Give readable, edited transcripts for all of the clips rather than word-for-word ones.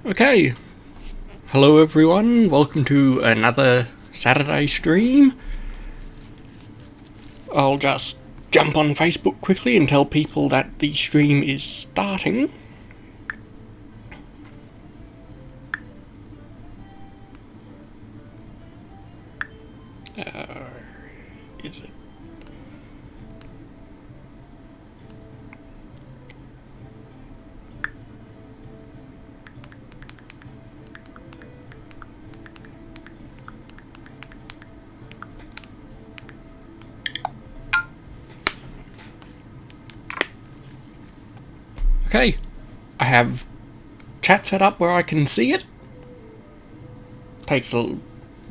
Okay, hello everyone, welcome to another Saturday stream. I'll just jump on Facebook quickly and tell people that the stream is starting. Is it? Okay, I have chat set up where I can see it. Takes a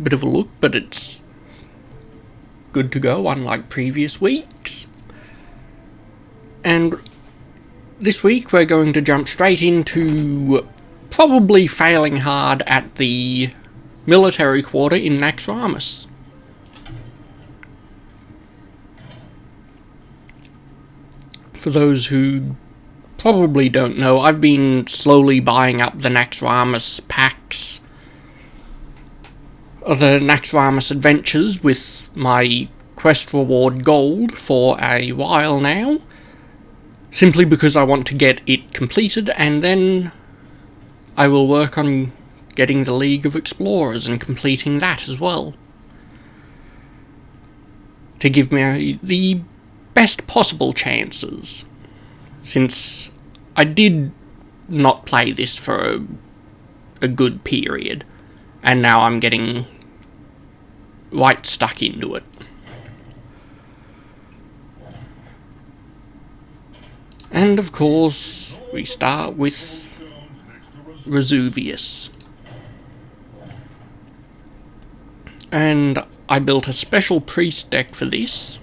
bit of a look, but it's good to go, unlike previous weeks. And this week we're going to jump straight into probably failing hard at the military quarter in Naxxramas. For those who probably don't know, I've been slowly buying up the Naxxramas packs, the Naxxramas adventures with my quest reward gold for a while now, simply because I want to get it completed, and then I will work on getting the League of Explorers and completing that as well, to give me the best possible chances, since I did not play this for a good period, and now I'm getting right stuck into it. And of course, we start with Vesuvius. And I built a special priest deck for this.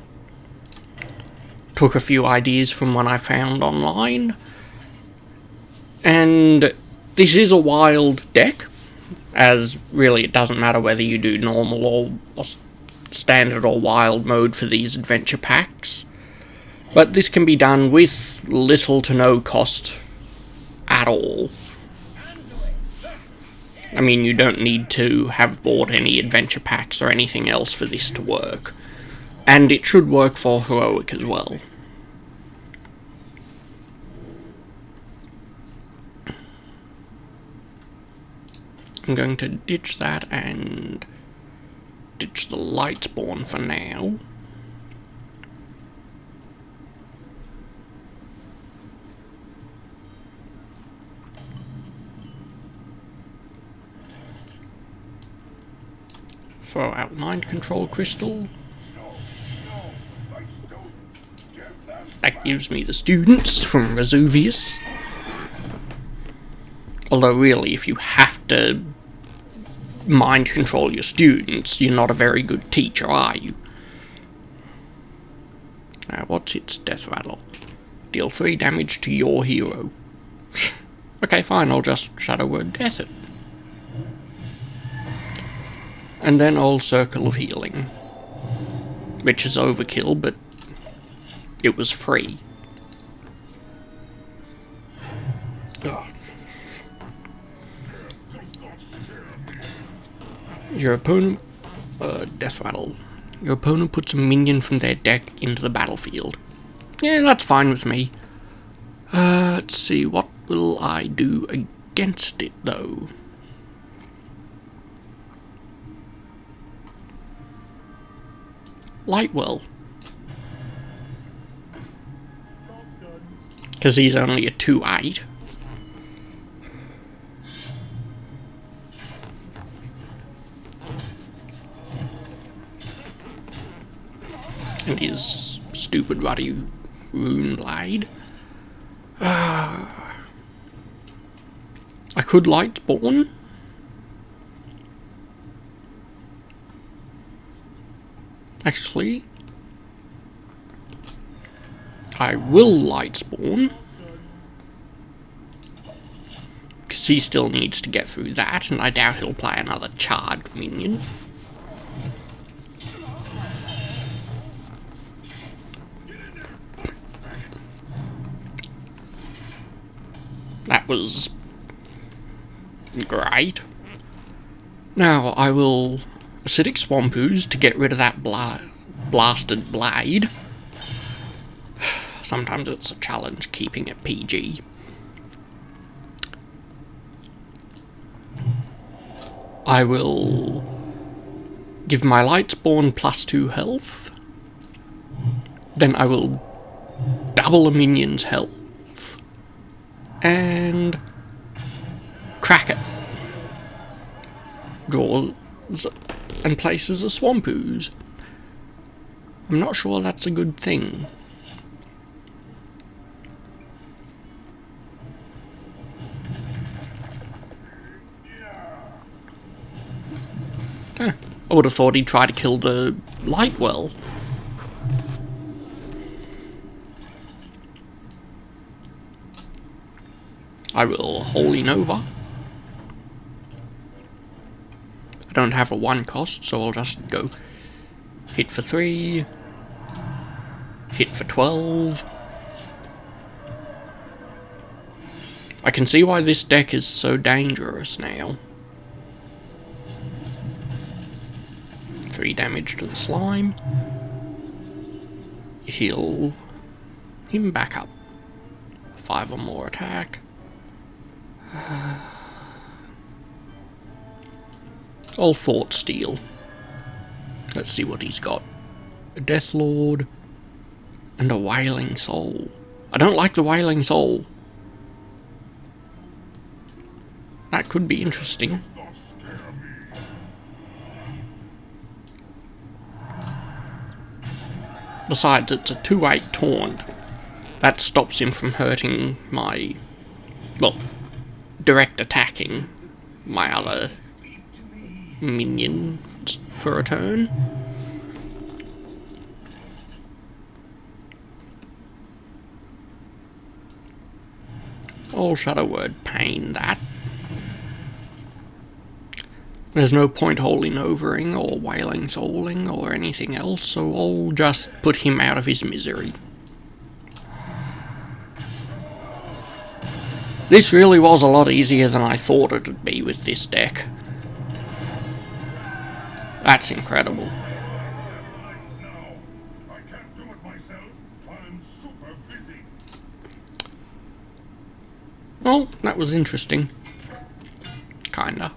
Took a few ideas from one I found online. And this is a wild deck, as really it doesn't matter whether you do normal or standard or wild mode for these adventure packs. But this can be done with little to no cost at all. I mean, you don't need to have bought any adventure packs or anything else for this to work. And it should work for Heroic as well. I'm going to ditch that and ditch the Lightspawn for now. Throw out Mind Control Crystal. That gives me the students from Vesuvius. Although really, if you have to mind control your students, you're not a very good teacher, are you? What's its death rattle? Deal 3 damage to your hero. Okay, fine, I'll just Shadow Word Death it. And then I'll Circle of Healing. Which is overkill, but it was free. Oh. Your opponent... Death Rattle. Your opponent puts a minion from their deck into the battlefield. Yeah, that's fine with me. Let's see, what will I do against it, though? Lightwell. Because he's only a 2/8. And his stupid ruddy rune blade. I could Lightspawn. Actually, I will Lightspawn, because he still needs to get through that, and I doubt he'll play another charged minion. That was Great. Now I will acidic swamp ooze to get rid of that blasted blade. Sometimes it's a challenge keeping it PG. I will give my Lightspawn +2 health. Then I will double a minion's health. And crack it. Draws and places a swamp ooze. I'm not sure that's a good thing. I would have thought he'd try to kill the light well. I will Holy Nova. I don't have a 1 cost, so I'll just go hit for 3, hit for 12. I can see why this deck is so dangerous now. 3 damage to the slime. Heal him back up. 5 or more attack. I'll Thought Steal. Let's see what he's got. A Death Lord and a Wailing Soul. I don't like the Wailing Soul. That could be interesting. Besides, it's a 2/8 taunt. That stops him from hurting my... well, direct attacking my other minions for a turn. I'll Shadow Word Pain that. There's no point Holy Novering or Wailing Souling or anything else, so I'll just put him out of his misery. This really was a lot easier than I thought it would be with this deck. That's incredible. Well, that was interesting. Kinda.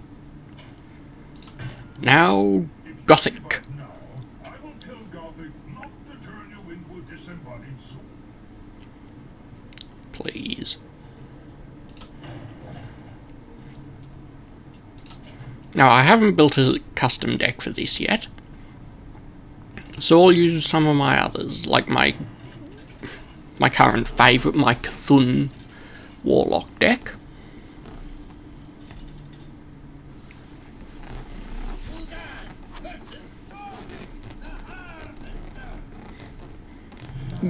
Now, Gothic. Please. Now, I haven't built a custom deck for this yet, so I'll use some of my others, like my current favourite, my Cthulhu Warlock deck.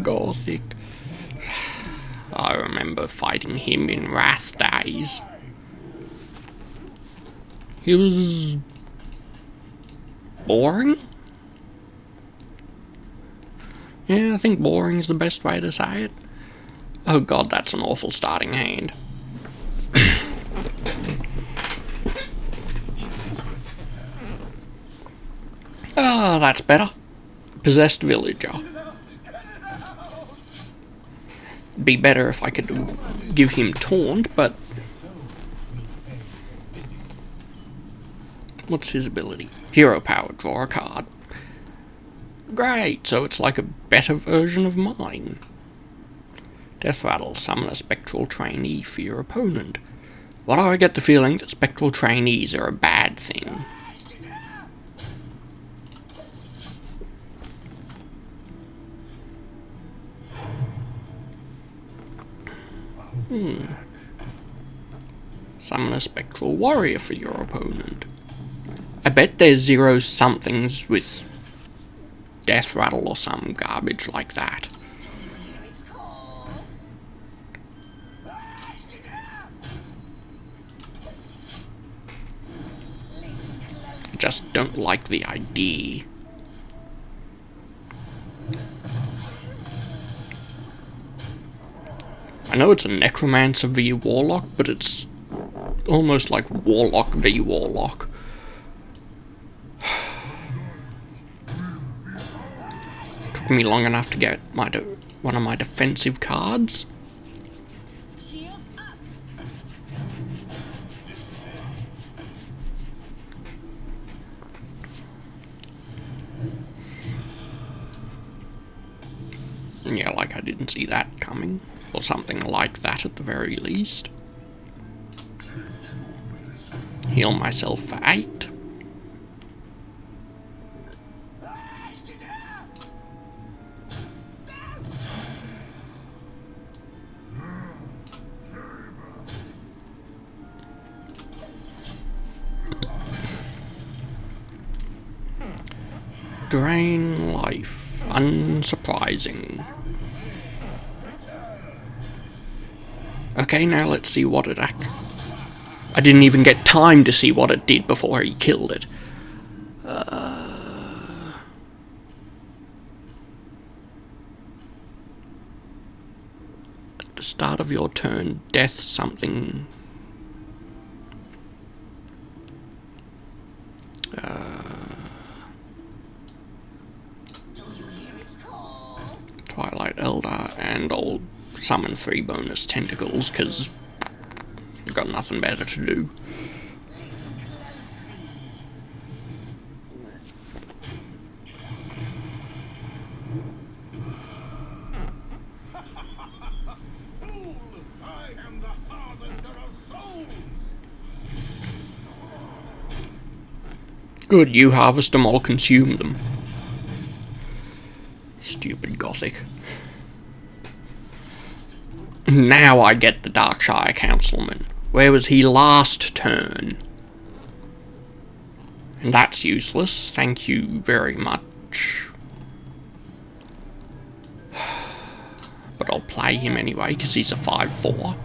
Gothic. I remember fighting him in Wrath days. He was boring? Yeah, I think boring is the best way to say it. Oh god, that's an awful starting hand. Ah, that's better. Possessed Villager. It'd be better if I could give him Taunt, but... what's his ability? Hero Power, draw a card. Great, so it's like a better version of mine. Death Rattle, summon a Spectral Trainee for your opponent. Why do I get the feeling that Spectral Trainees are a bad thing? Summon a Spectral Warrior for your opponent. I bet there's 0-somethings with Death Rattle or some garbage like that. I just don't like the idea. I know it's a Necromancer v Warlock, but it's almost like Warlock v Warlock. Took me long enough to get one of my defensive cards. Yeah, like I didn't see that coming, or something like that at the very least. Heal myself for 8. Drain life. Unsurprising. Okay, now let's see what it actually... I didn't even get time to see what it did before he killed it. At the start of your turn, death something... Twilight Elder, and I'll summon 3 bonus tentacles, because I've got nothing better to do. Good, you harvest them, I'll consume them. Stupid Gothic. Now I get the Darkshire Councilman. Where was he last turn? And that's useless, thank you very much. But I'll play him anyway, because he's a 5/4.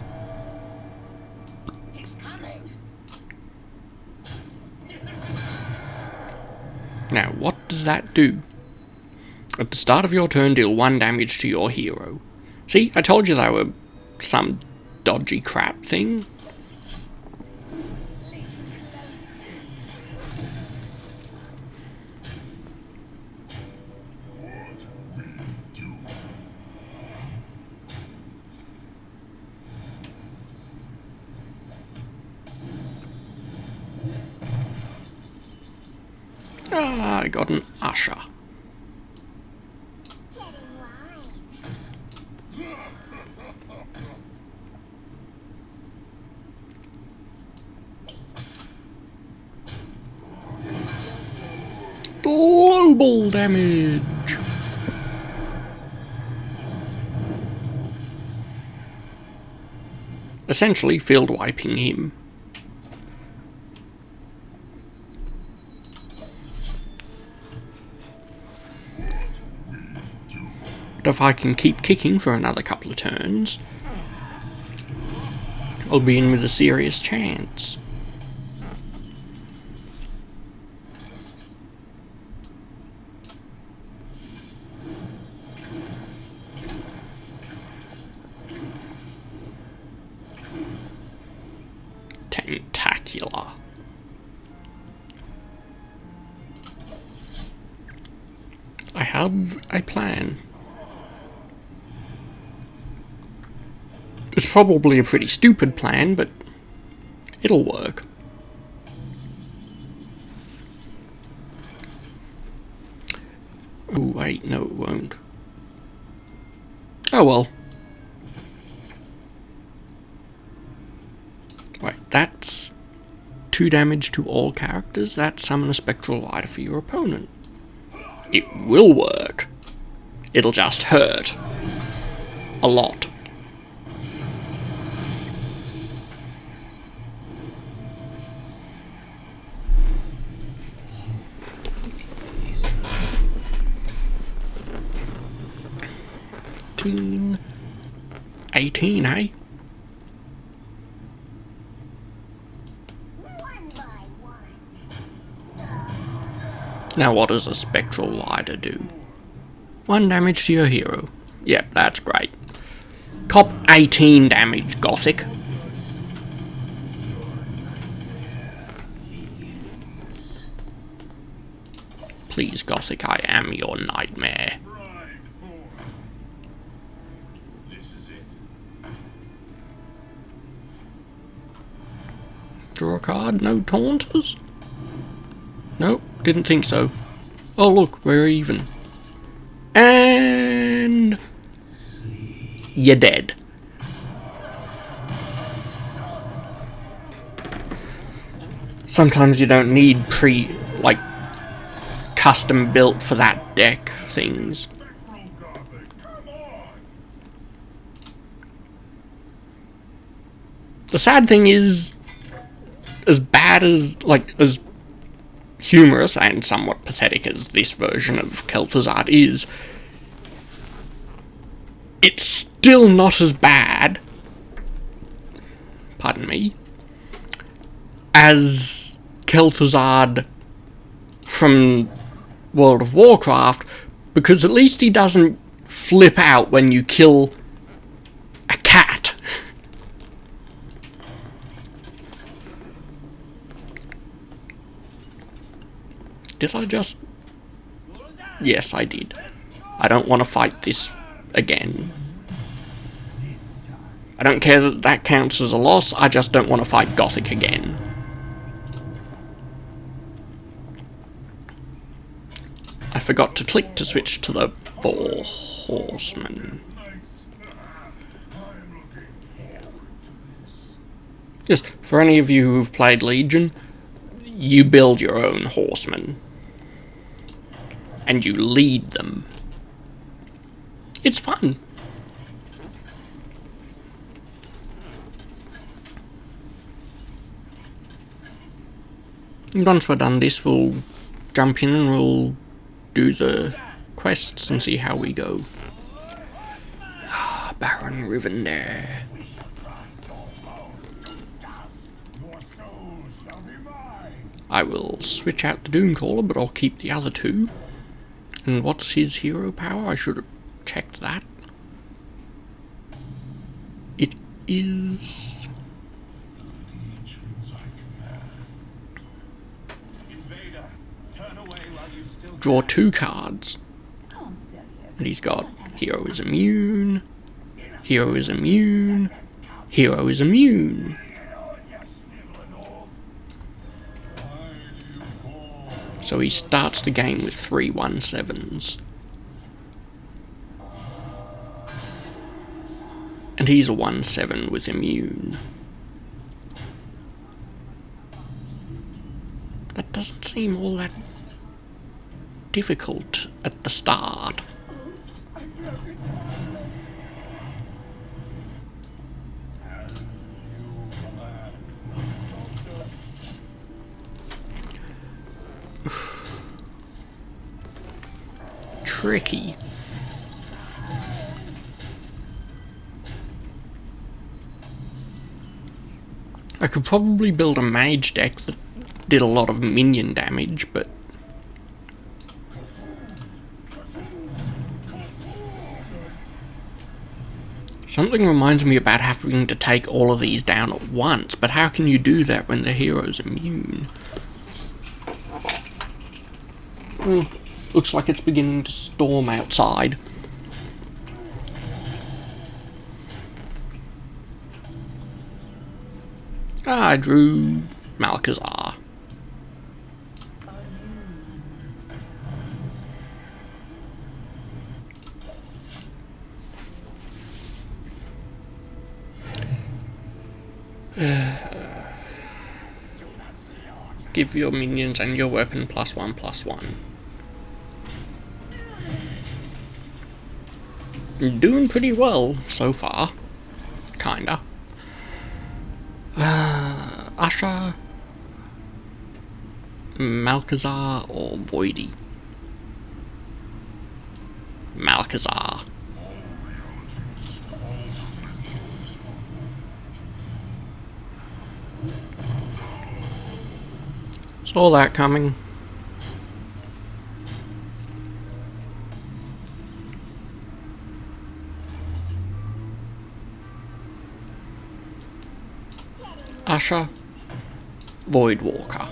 Now, what does that do? At the start of your turn, deal 1 damage to your hero. See, I told you they were some dodgy crap thing. Ah, I got an usher. Global damage. Essentially field wiping him. But if I can keep kicking for another couple of turns, I'll be in with a serious chance. Tentacular. I have a plan. It's probably a pretty stupid plan, but it'll work. Oh wait, no it won't. Oh well. Right, that's 2 damage to all characters. That's summon a spectral lighter for your opponent. It will work. It'll just hurt. A lot. $18, eh? Now what does a spectral lighter do? 1 damage to your hero. Yep, that's great. Cop 18 damage, Gothic. Please, Gothic, I am your nightmare. This is it. Draw a card, no taunters? Nope, didn't think so. Oh look, we're even. And... you're dead. Sometimes you don't need custom built for that deck things. The sad thing is, as bad as, as humorous and somewhat pathetic as this version of Kel'Thuzad is, it's still not as bad, pardon me, as Kel'Thuzad from World of Warcraft, because at least he doesn't flip out when you kill a cat. Did I just... yes, I did. I don't want to fight this again. I don't care that that counts as a loss, I just don't want to fight Gothic again. I forgot to click to switch to the 4 horsemen. Yes, for any of you who've played Legion, you build your own horsemen. And you lead them. It's fun. And once we're done this, we'll jump in and we'll do the quests and see how we go. Ah, Baron Rivendare. I will switch out the Doomcaller, but I'll keep the other two. And what's his hero power? I should have checked that. It is... draw 2 cards. And he's got Hero is immune, Hero is immune, Hero is immune. So he starts the game with 3 1/7s. And he's a 1/7 with immune. That doesn't seem all that difficult at the start. Tricky. I could probably build a mage deck that did a lot of minion damage, but something reminds me about having to take all of these down at once, but how can you do that when the hero's immune? Looks like it's beginning to storm outside. I drew Malchezaar. Give your minions and your weapon +1/+1. You're doing pretty well so far. Kinda. Asha, Malchezaar, or Voidy? Malchezaar. Saw that coming. Asha, Voidwalker.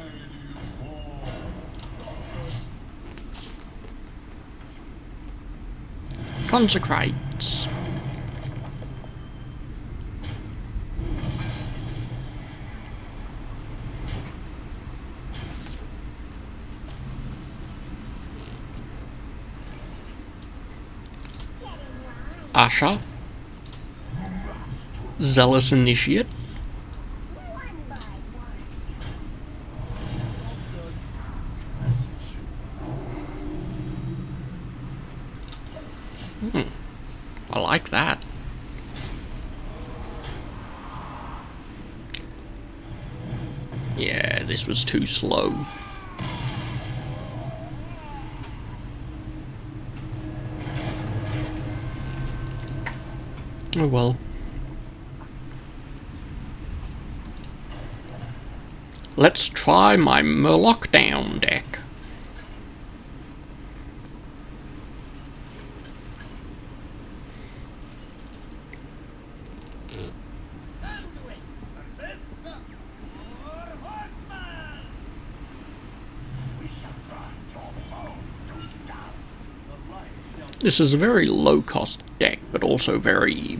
Consecrates. Usher. Zealous Initiate. I like that. Yeah, this was too slow. Oh well. Let's try my Murloc down deck. This is a very low-cost deck, but also very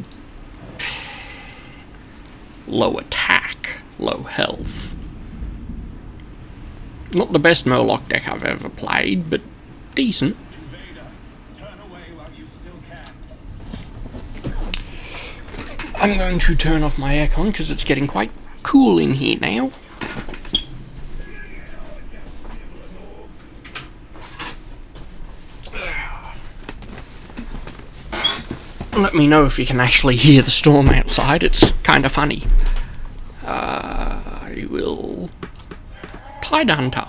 low attack, low health. Not the best Murloc deck I've ever played, but decent. I'm going to turn off my aircon because it's getting quite cool in here now. Let me know if you can actually hear the storm outside. It's kind of funny. I will... Tide Hunter.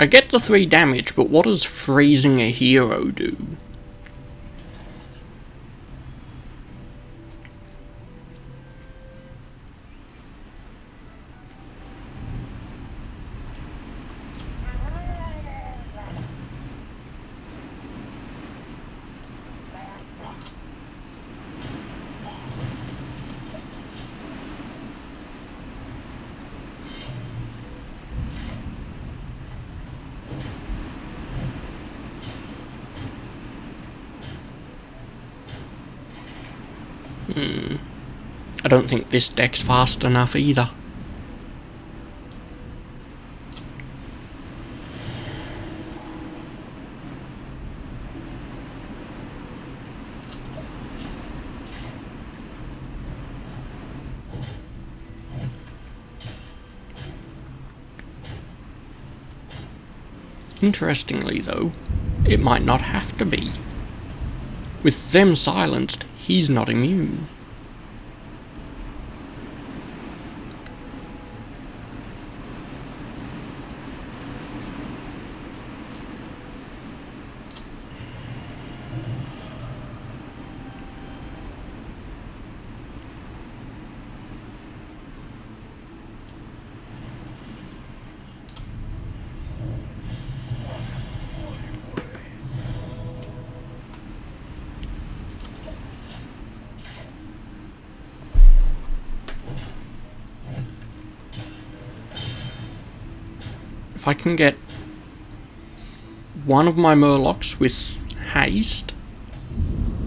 I get the 3 damage, but what does freezing a hero do? I don't think this deck's fast enough either. Interestingly though, it might not have to be. With them silenced, he's not immune. If I can get one of my Murlocs with haste,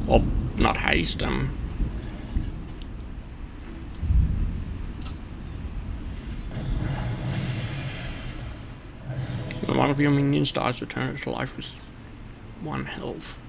or not haste, when one of your minions dies, return it to life with 1 health.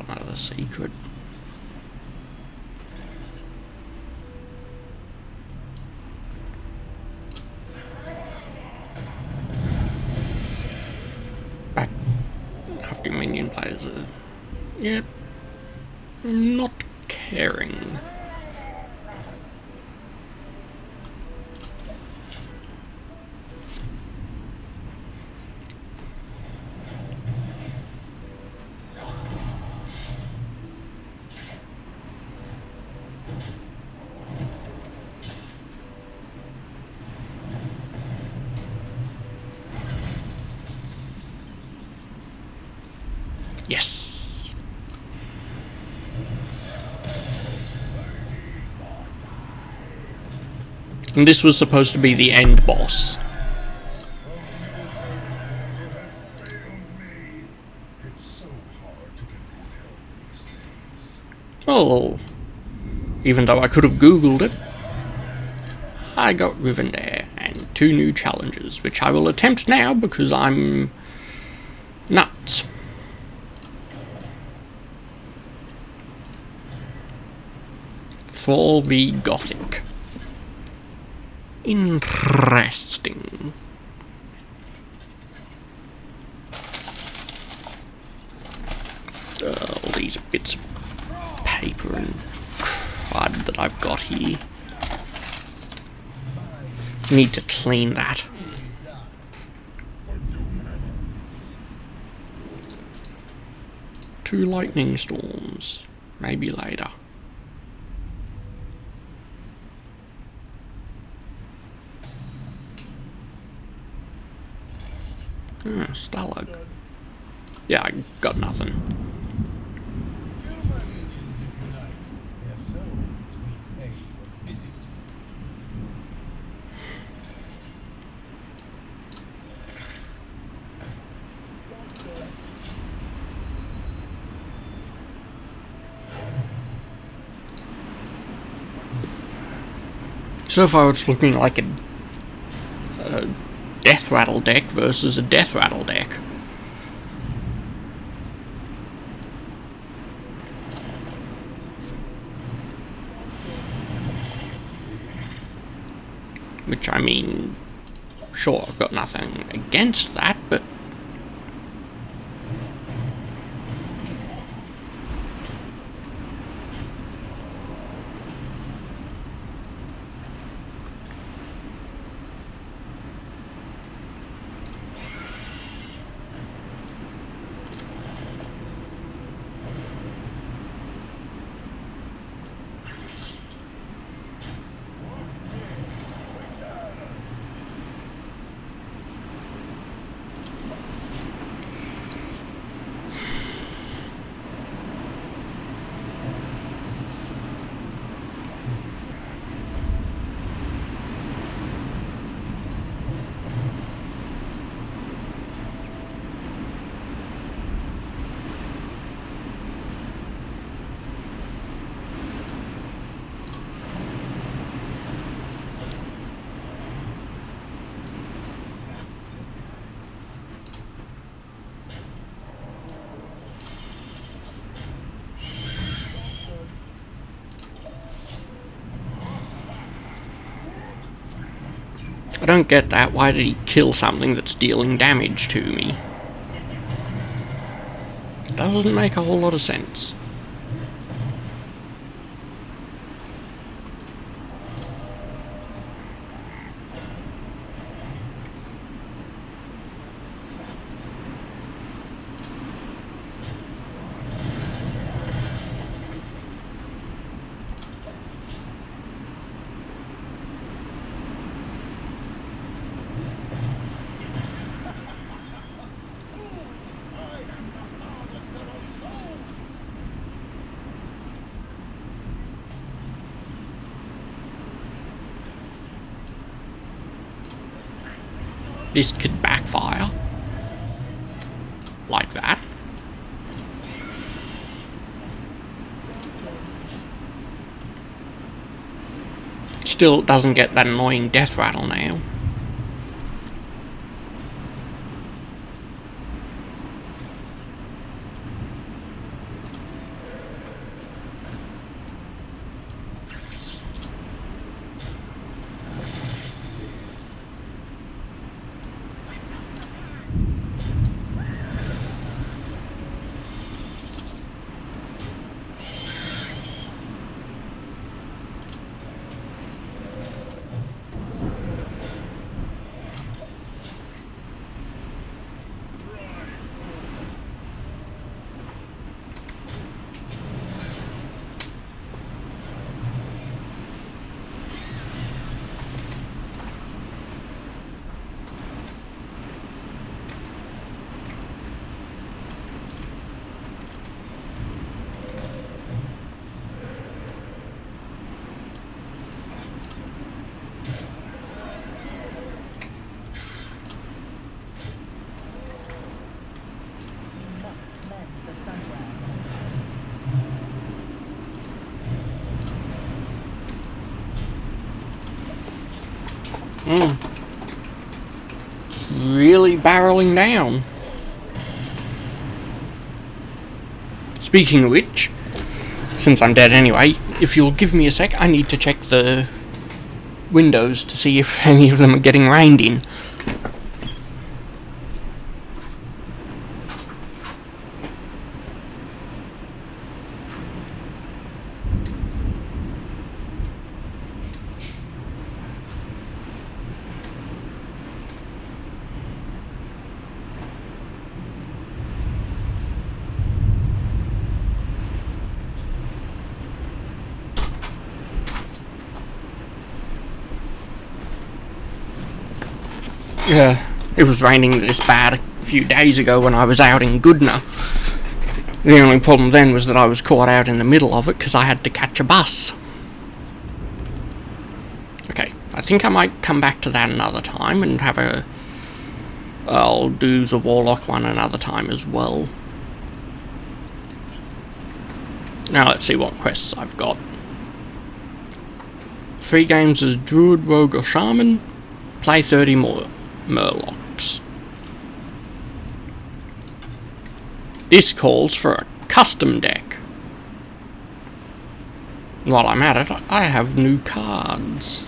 Another secret. Back after minion players are, yep, not caring. Yes. And this was supposed to be the end boss. Well, even though I could have googled it, I got Rivendare and 2 new challenges, which I will attempt now because I'm nuts. Thrall v Gothic. Interesting. All these bits of paper and crud that I've got here. Need to clean that. Two lightning storms. Maybe later. Stalag. Yeah, I got nothing. So far it's looking like a Death Rattle deck versus a Death Rattle deck. Which, I mean, sure, I've got nothing against that, but I don't get that. Why did he kill something that's dealing damage to me? Doesn't make a whole lot of sense. This could backfire. Like that. Still doesn't get that annoying death rattle now. It's really barreling down. Speaking of which, since I'm dead anyway, if you'll give me a sec, I need to check the windows to see if any of them are getting rained in. Yeah, it was raining this bad a few days ago when I was out in Goodna. The only problem then was that I was caught out in the middle of it because I had to catch a bus. Okay, I think I might come back to that another time and have a... I'll do the Warlock one another time as well. Now let's see what quests I've got. 3 games as Druid, Rogue or Shaman. Play 30 more Murlocs. This calls for a custom deck. While I'm at it, I have new cards.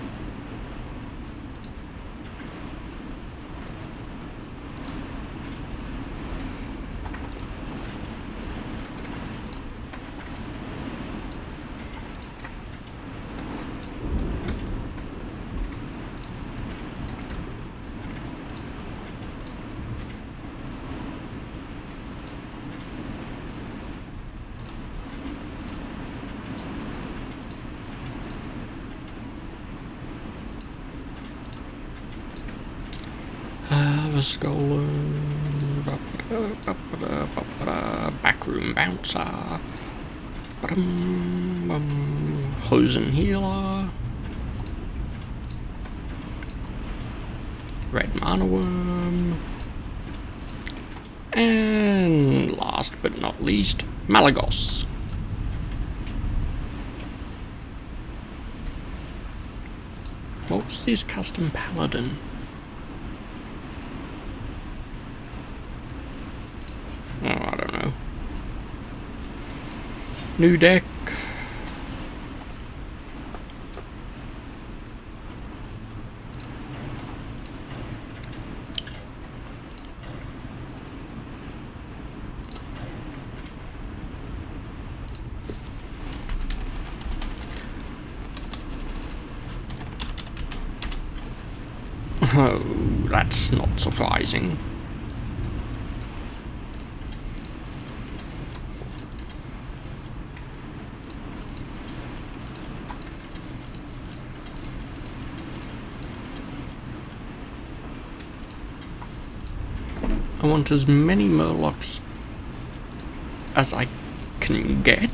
Backroom Bouncer, Hosen Healer, Red Mana Worm, and last but not least, Malagos. What was this custom Paladin? Oh, I don't know. New deck. Oh, that's not surprising. I want as many Murlocs as I can get.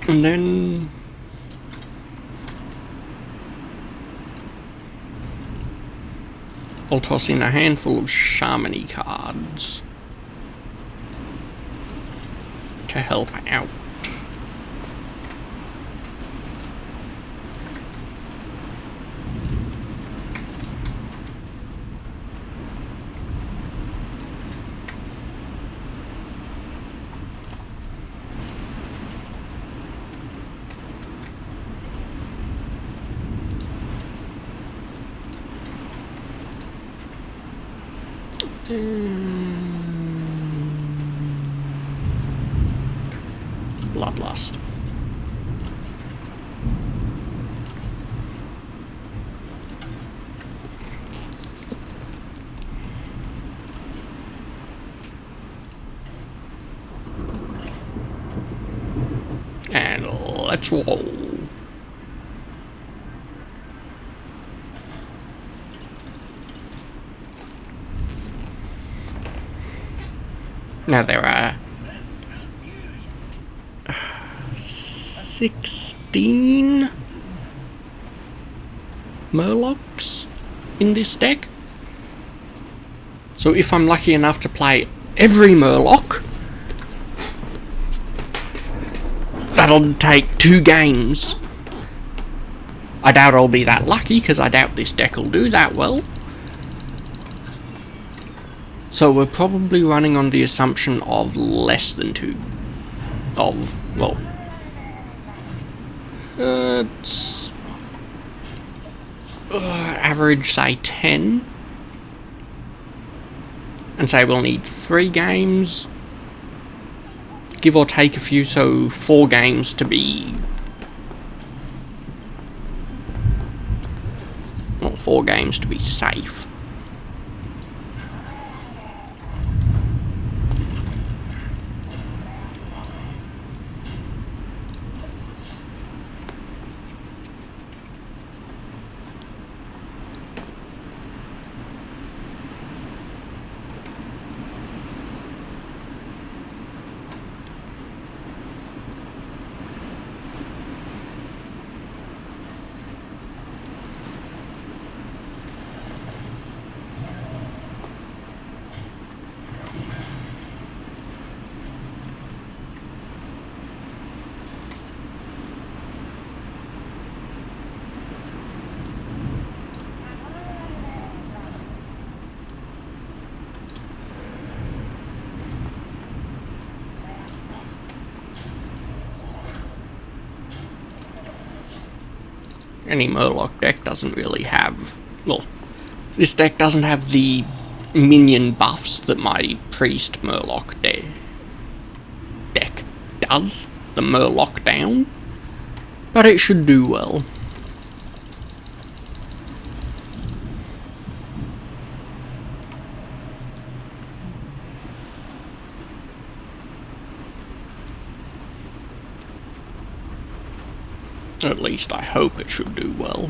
And then I'll toss in a handful of Shaman-y cards to help out. Bloodlust. And let's roll. Now there are 16 Murlocs in this deck. So if I'm lucky enough to play every Murloc, that'll take 2 games. I doubt I'll be that lucky, because I doubt this deck will do that well. So we're probably running on the assumption of less than 2. Well... it's... average, say, 10. And say we'll need 3 games. Give or take a few, so 4 games to be... well, 4 games to be safe. Any Murloc deck doesn't really have... well, this deck doesn't have the minion buffs that my Priest Murloc deck does. The Murloc down. But it should do well. At least I hope it should do well.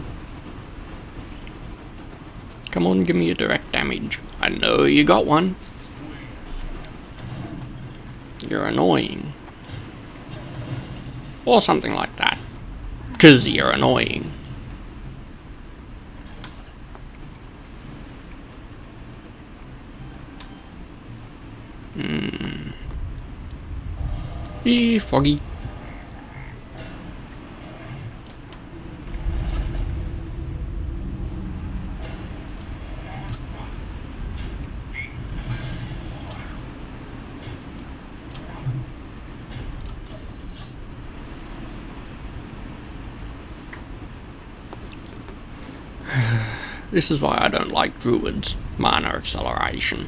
Come on, give me a direct damage. I know you got one. You're annoying. Or something like that. 'Cause you're annoying. Froggy. This is why I don't like Druids. Mana acceleration.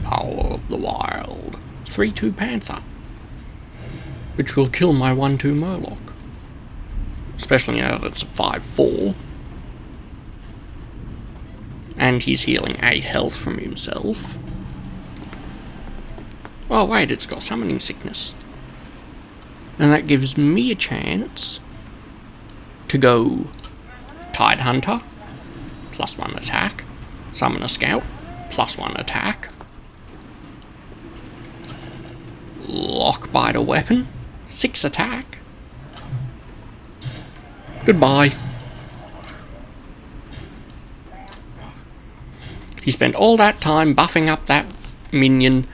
Power of the Wild. 3/2 Panther. Which will kill my 1/2 Murloc. Especially now that it's a 5/4. And he's healing 8 health from himself. Oh wait, it's got Summoning Sickness. And that gives me a chance to go Tidehunter, +1 attack, Summon a Scout, +1 attack, Lockbiter Weapon, 6 attack. Goodbye. He spent all that time buffing up that minion,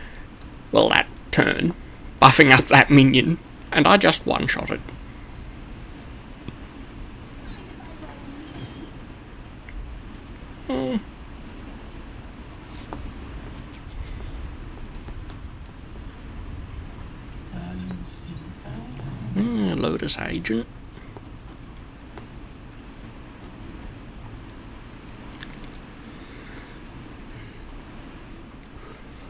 well, that turn, buffing up that minion, and I just one-shot it. Lotus Agent.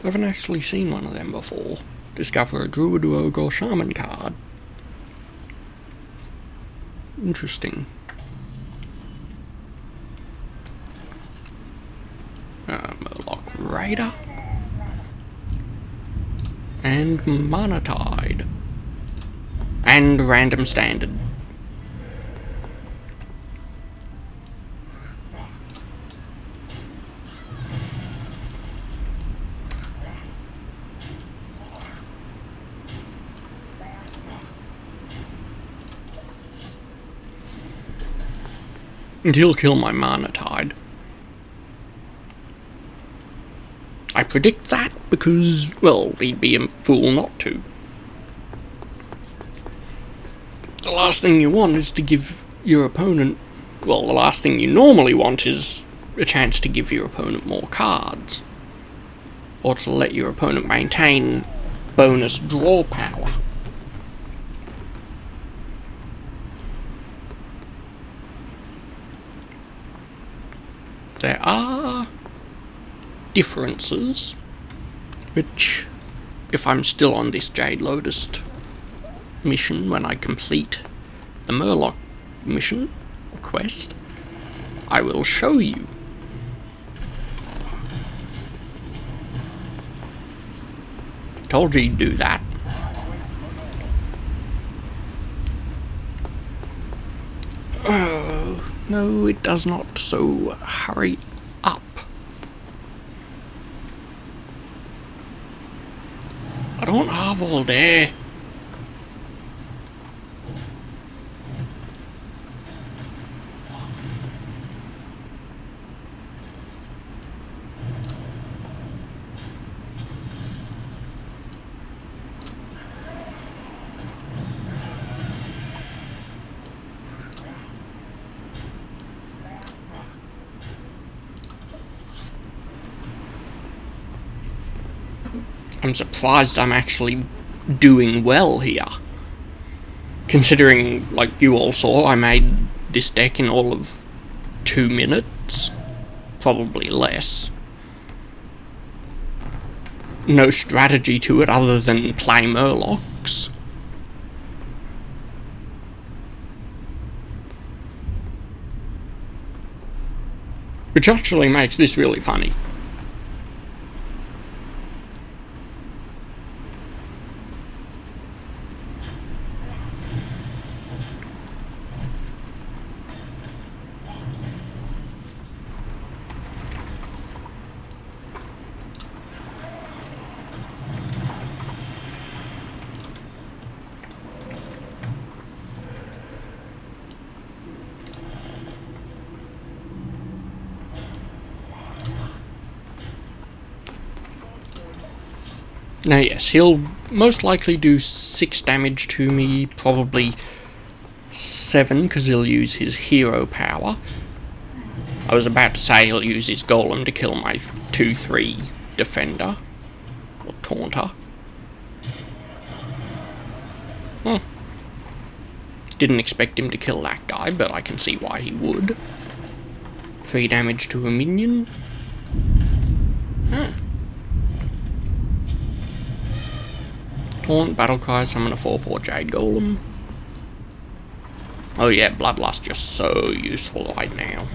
I haven't actually seen one of them before. Discover a Druid, Rogue or Shaman card. Interesting. Murloc Raider. And Mana Tide. And Random Standard. And he'll kill my Mana Tide. I predict that because, well, he'd be a fool not to. The last thing you want is to give your opponent... Well, the last thing you normally want is a chance to give your opponent more cards. Or to let your opponent maintain bonus draw power. There are differences, which, if I'm still on this Jade Lotus mission when I complete the Murloc mission or quest, I will show you. Told you he'd do that. No, it does not, so hurry up. I don't have all day. I'm surprised I'm actually doing well here. Considering, like you all saw, I made this deck in all of 2 minutes. Probably less. No strategy to it other than play Murlocs. Which actually makes this really funny. Now yes, he'll most likely do 6 damage to me, probably 7 because he'll use his hero power. I was about to say he'll use his golem to kill my 2-3 defender, or taunter. Didn't expect him to kill that guy, but I can see why he would. 3 damage to a minion. Taunt, Battlecry, summon a 4/4 Jade Golem. Oh yeah, Bloodlust just so useful right now.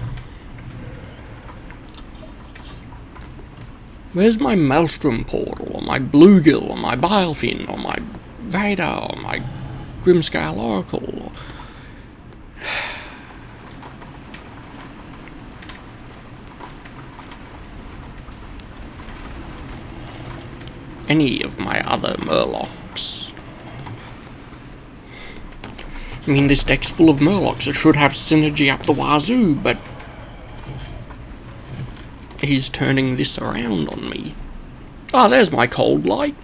Where's my Maelstrom Portal, or my Bluegill, or my Bilefin, or my Raider, or my Grimscale Oracle? Any of my other Murlocs. I mean, this deck's full of Murlocs. It should have synergy up the wazoo, but he's turning this around on me. Ah, there's my Cold Light.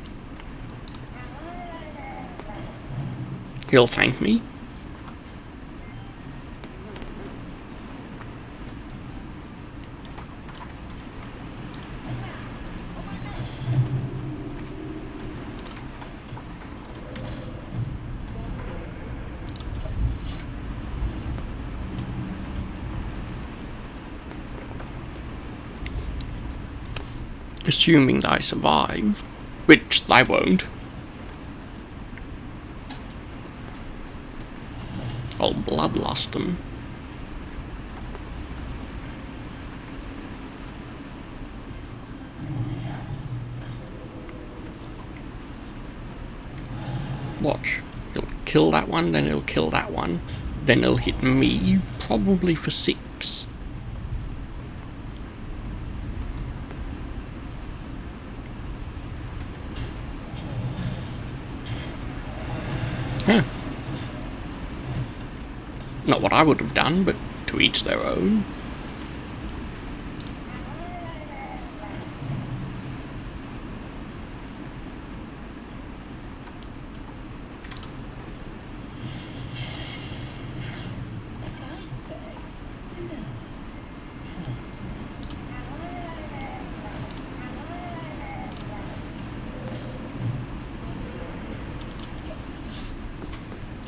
He'll thank me. Assuming that I survive, which I won't. I'll Bloodlust him. Watch. He'll kill that one, then he'll kill that one. Then he'll hit me, probably for 6. Huh. Not what I would have done, but to each their own.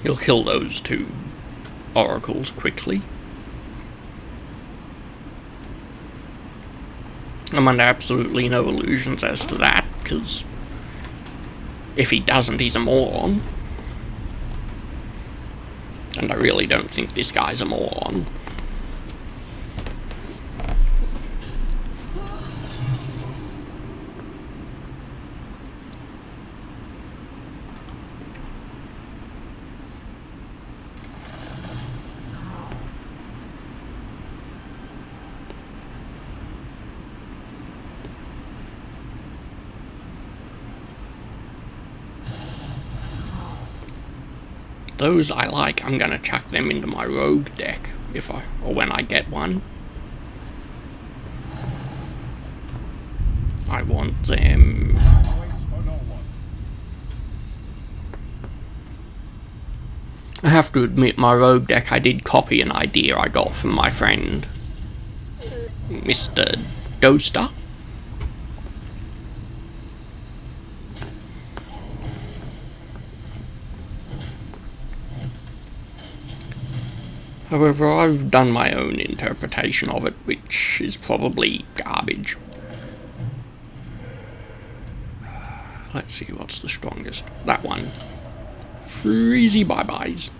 He'll kill those 2 oracles quickly. I'm under absolutely no illusions as to that, because if he doesn't, he's a moron. And I really don't think this guy's a moron. Those I like. I'm gonna chuck them into my rogue deck or when I get one. I want them. I have to admit, my rogue deck, I did copy an idea I got from my friend Mr. Doster. However, I've done my own interpretation of it, which is probably garbage. Let's see what's the strongest. That one. Freezy bye-byes.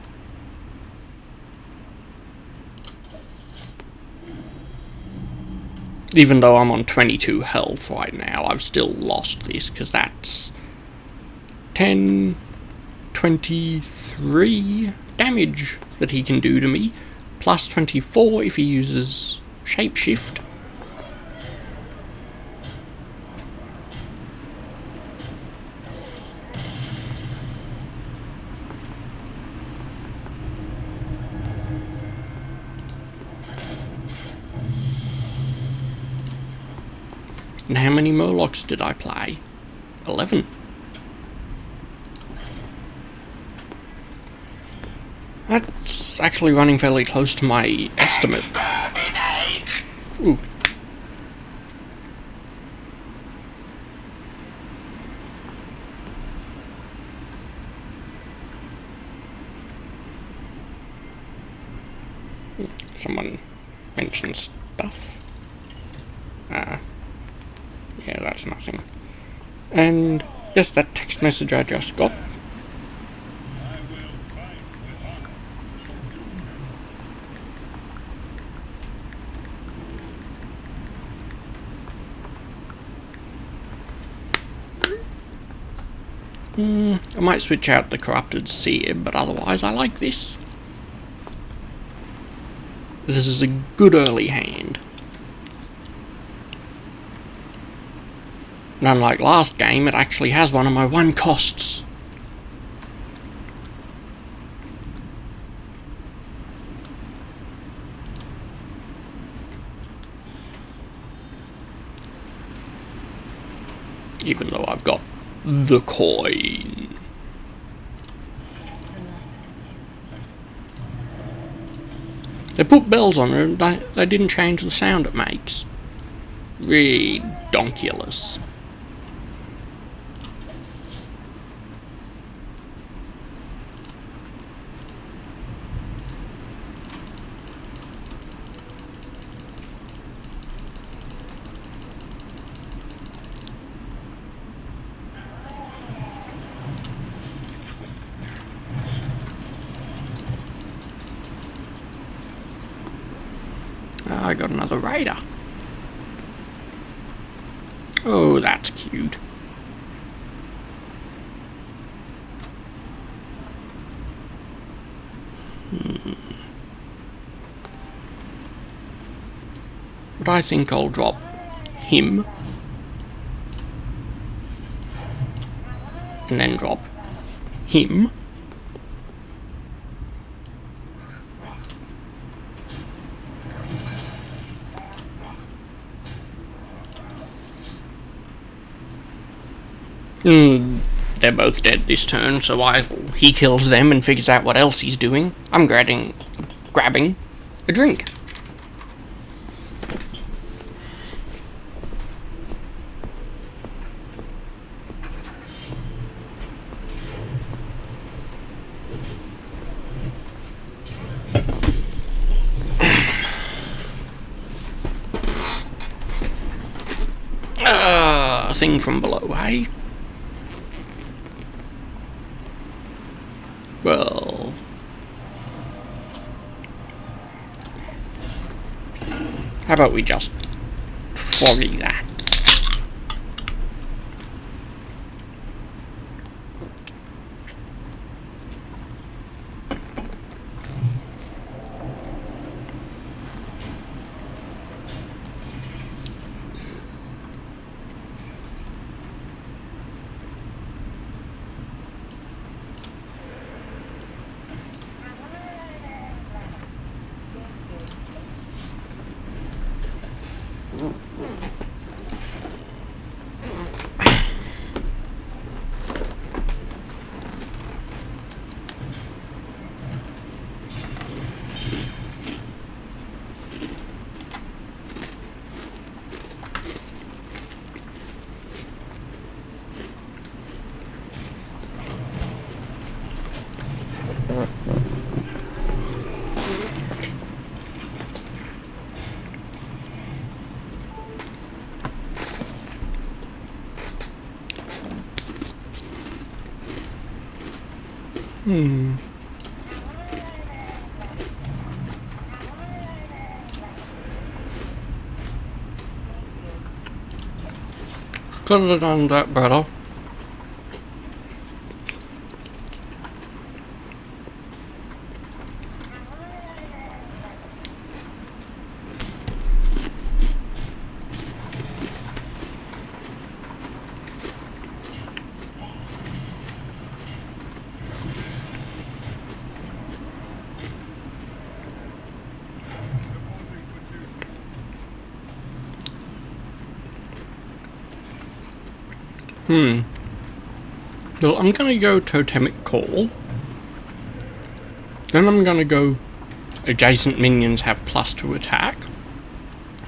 Even though I'm on 22 health right now, I've still lost this, because that's 10, 23 damage that he can do to me, plus 24 if he uses shapeshift. And how many Murlocs did I play? 11. That's actually running fairly close to my estimate. Ooh. Someone mentioned stuff. Yeah, that's nothing. And yes, that text message I just got. I might switch out the Corrupted Seer, but otherwise I like this. This is a good early hand. And unlike last game, it actually has one of my 1 costs. Even though I've got the coin. They put bells on it and they didn't change the sound it makes. Redonkulous. I got another raider. Oh, that's cute. But I think I'll drop him. And then drop him. They're both dead this turn, so he kills them and figures out what else he's doing. I'm grabbing a drink. A thing from below, hey? Well... how about we just foggy that? Could have done that better. Well, I'm gonna go Totemic Call. Then I'm gonna go adjacent minions have +2 attack.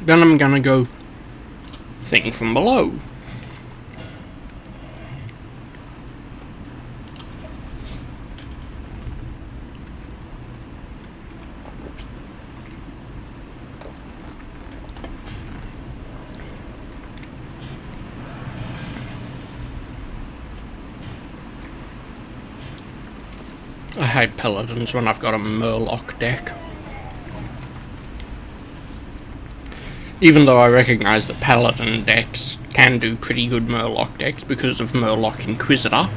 Then I'm gonna go Thing from Below. I hate Paladins when I've got a Murloc deck. Even though I recognise that Paladin decks can do pretty good Murloc decks because of Murloc Inquisitor.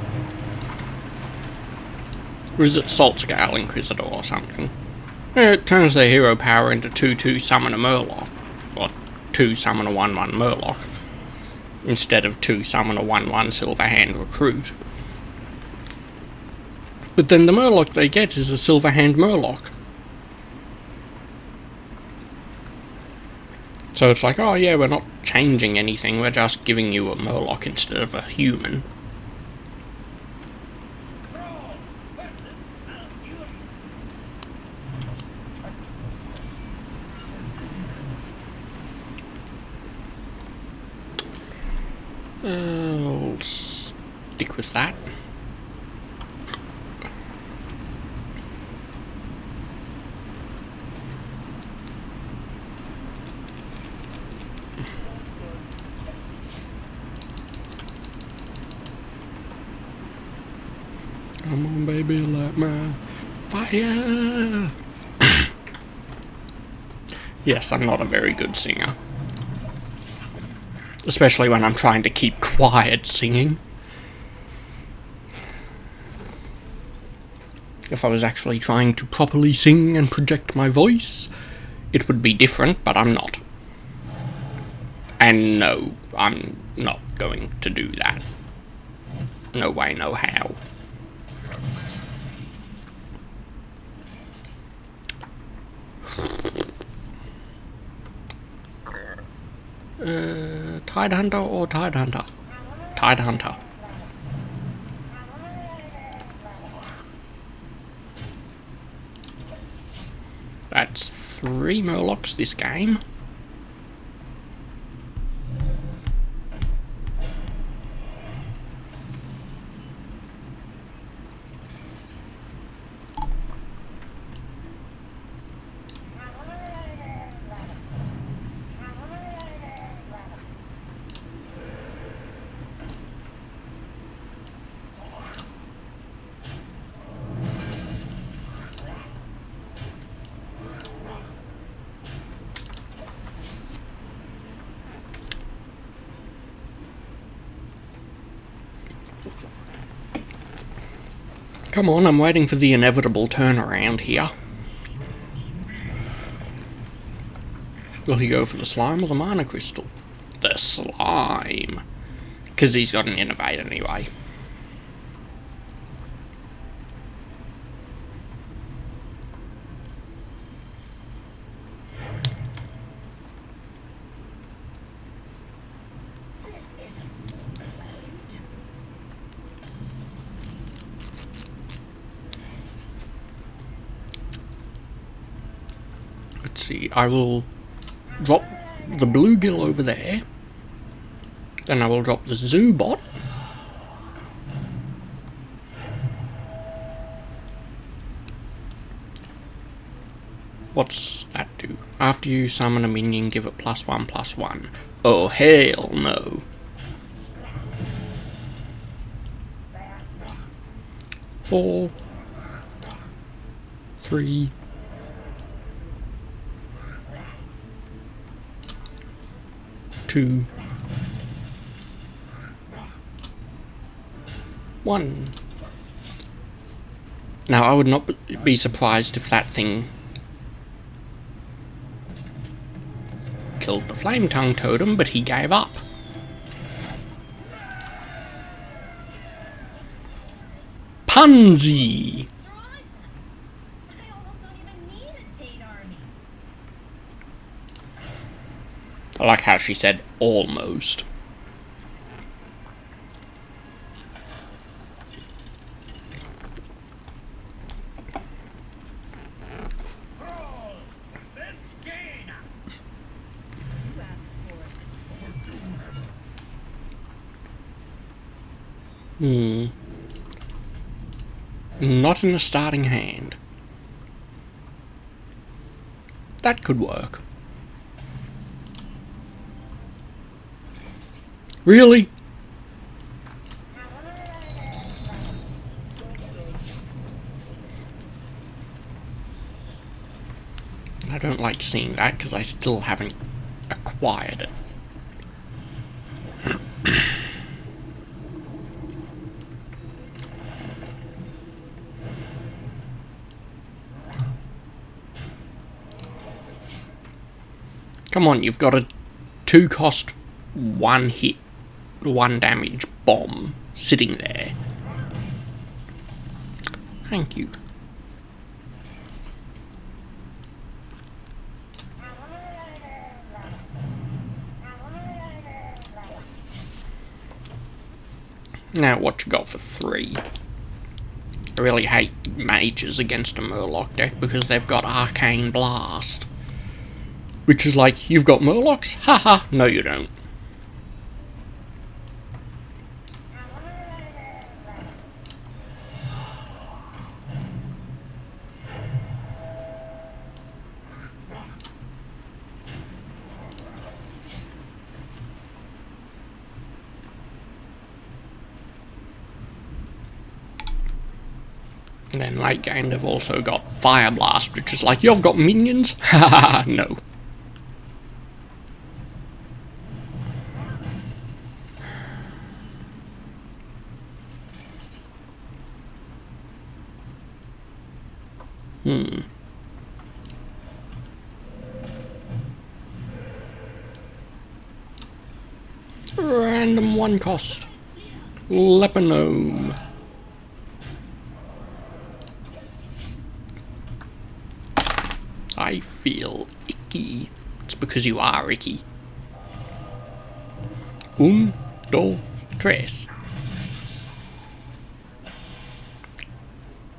Or is it Salt Scale Inquisitor or something? It turns their hero power into 2/2 summon a Murloc. Or 2 summon a 1/1 Murloc. Instead of 2 summon a 1/1 Silverhand Recruit. But then the Murloc they get is a Silverhand Murloc. So it's like, oh yeah, we're not changing anything, we're just giving you a Murloc instead of a human. I'll stick with that. Come on, baby, light my fire. Yes, I'm not a very good singer. Especially when I'm trying to keep quiet singing. If I was actually trying to properly sing and project my voice, it would be different, but I'm not. And no, I'm not going to do that. No way, no how. Tide Hunter or Tide Hunter? Tide Hunter. That's 3 Murlocs this game. Come on, I'm waiting for the inevitable turnaround here. Will he go for the slime or the mana crystal? The slime. Because he's got an innovate anyway. Let's see, I will drop the bluegill over there. Then I will drop the Zoobot. What's that do? After you summon a minion, give it +1/+1. Oh, hell no. Four, 3, 2, 1. Now, I would not be surprised if that thing killed the Flame Tongue Totem, but he gave up. Pansy! I like how she said almost. Not in a starting hand. That could work. Really? I don't like seeing that because I still haven't acquired it. Come on, you've got a 2-cost, 1 hit, 1 damage bomb sitting there. Thank you. Now what you got for 3? I really hate mages against a Murloc deck because they've got Arcane Blast. Which is like, you've got Murlocs? Haha, no you don't. And then late game they've also got Fire Blast, which is like, you've got minions? Haha, no. Random 1 cost. Leponome. I feel icky. It's because you are icky. 1, 2, 3.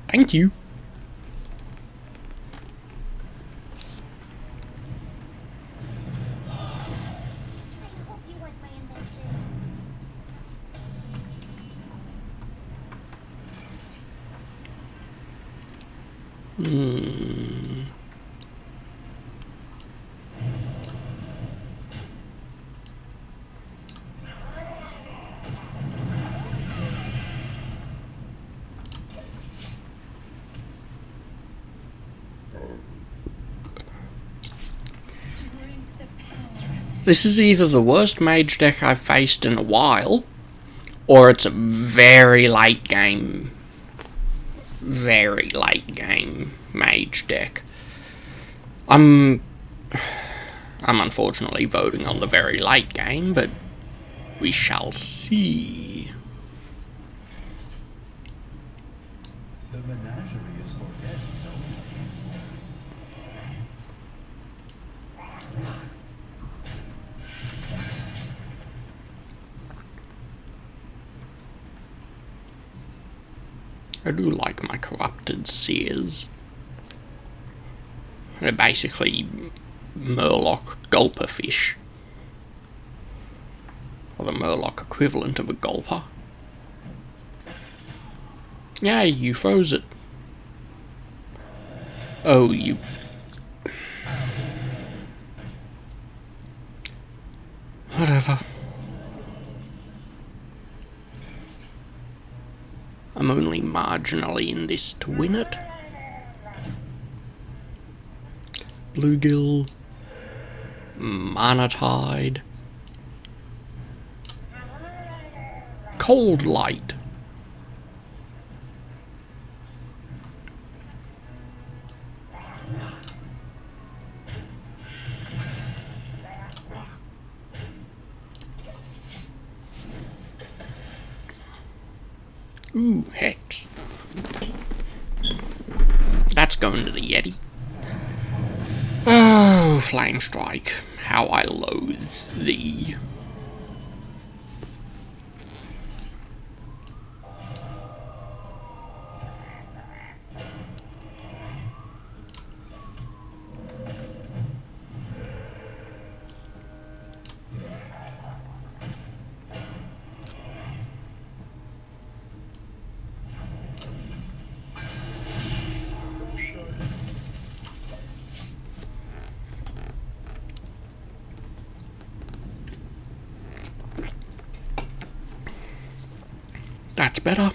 Thank you. This is either the worst mage deck I've faced in a while, or it's a very late game mage deck. I'm unfortunately voting on the very late game, but we shall see. The menagerie is for guests only. I do like my corrupted seers. They're basically Murloc gulper fish. Or the Murloc equivalent of a gulper. Yay, you froze it. Oh, you... Whatever. I'm only marginally in this to win it. Bluegill. Mana Tide. Cold Light. Ooh, Hex. That's going to the Yeti. Oh, Flame Strike. How I loathe thee. That's better.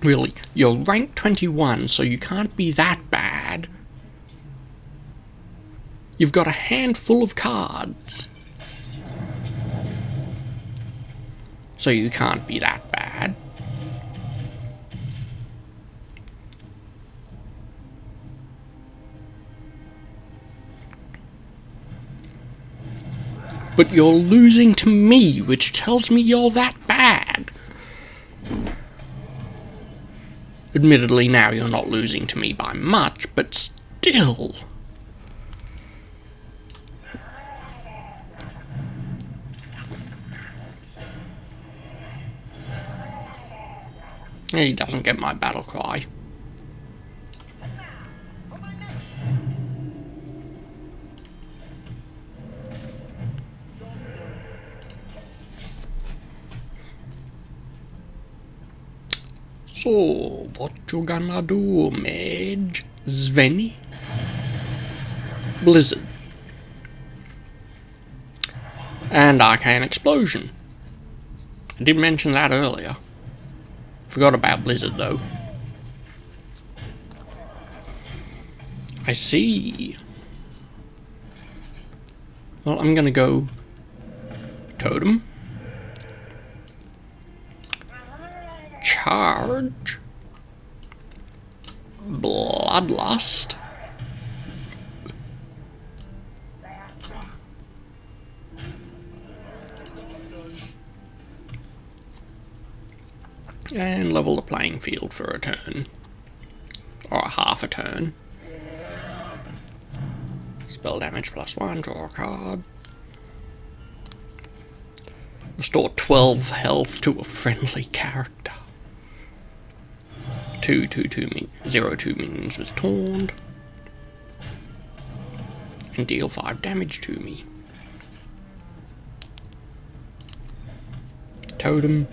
Really, you're rank 21, so you can't be that bad. You've got a handful of cards. So you can't be that bad. But you're losing to me, which tells me you're that bad. Admittedly, now you're not losing to me by much, but still. He doesn't get my battle cry. So, what you gonna do, mage? Svenny? Blizzard. And Arcane Explosion. I did mention that earlier. Forgot about Blizzard, though. I see. Well, I'm gonna go Totem. Charge. Bloodlust. And level the playing field for a turn. Or a half a turn. Spell damage +1, draw a card. Restore 12 health to a friendly character. 0/2 minions with Taunt. And deal 5 damage to me. Totem.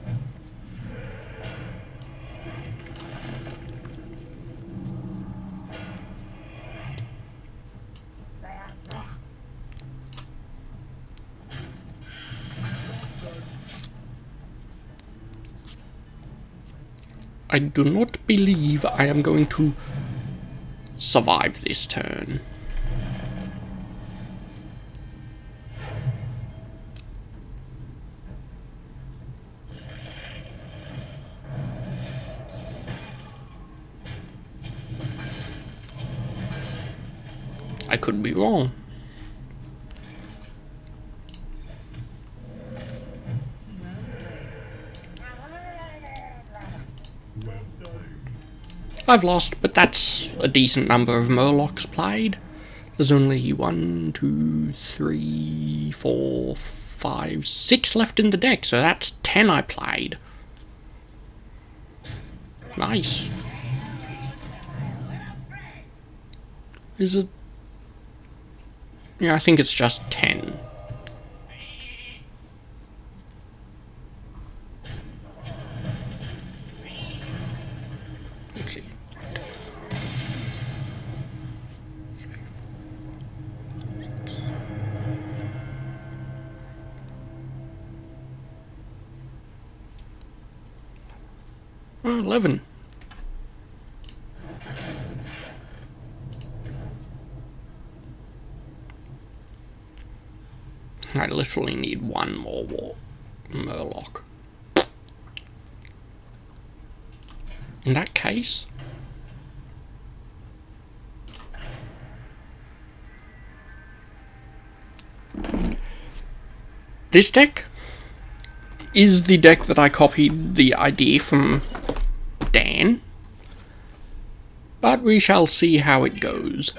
I do not believe I am going to survive this turn. I could be wrong. I've lost, but that's a decent number of Murlocs played. There's only 1, 2, 3, 4, 5, 6 left in the deck, so that's 10 I played. Nice. Is it? Yeah, I think it's just 10. Let's see. Oh, 11. I literally need one more Murloc. In that case, this deck is the deck that I copied the idea from Dan, but we shall see how it goes.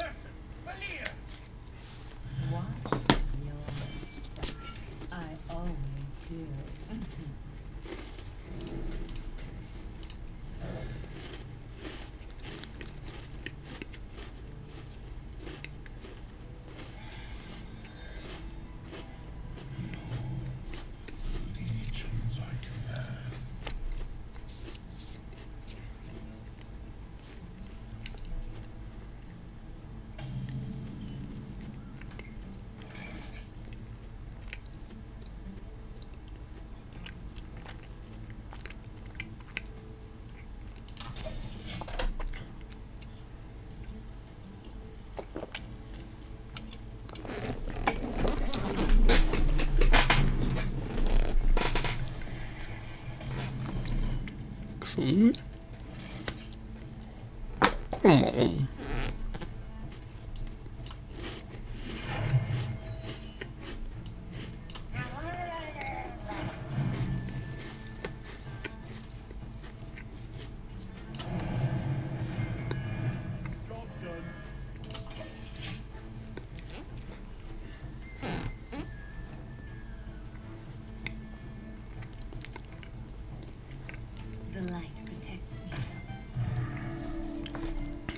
Come on.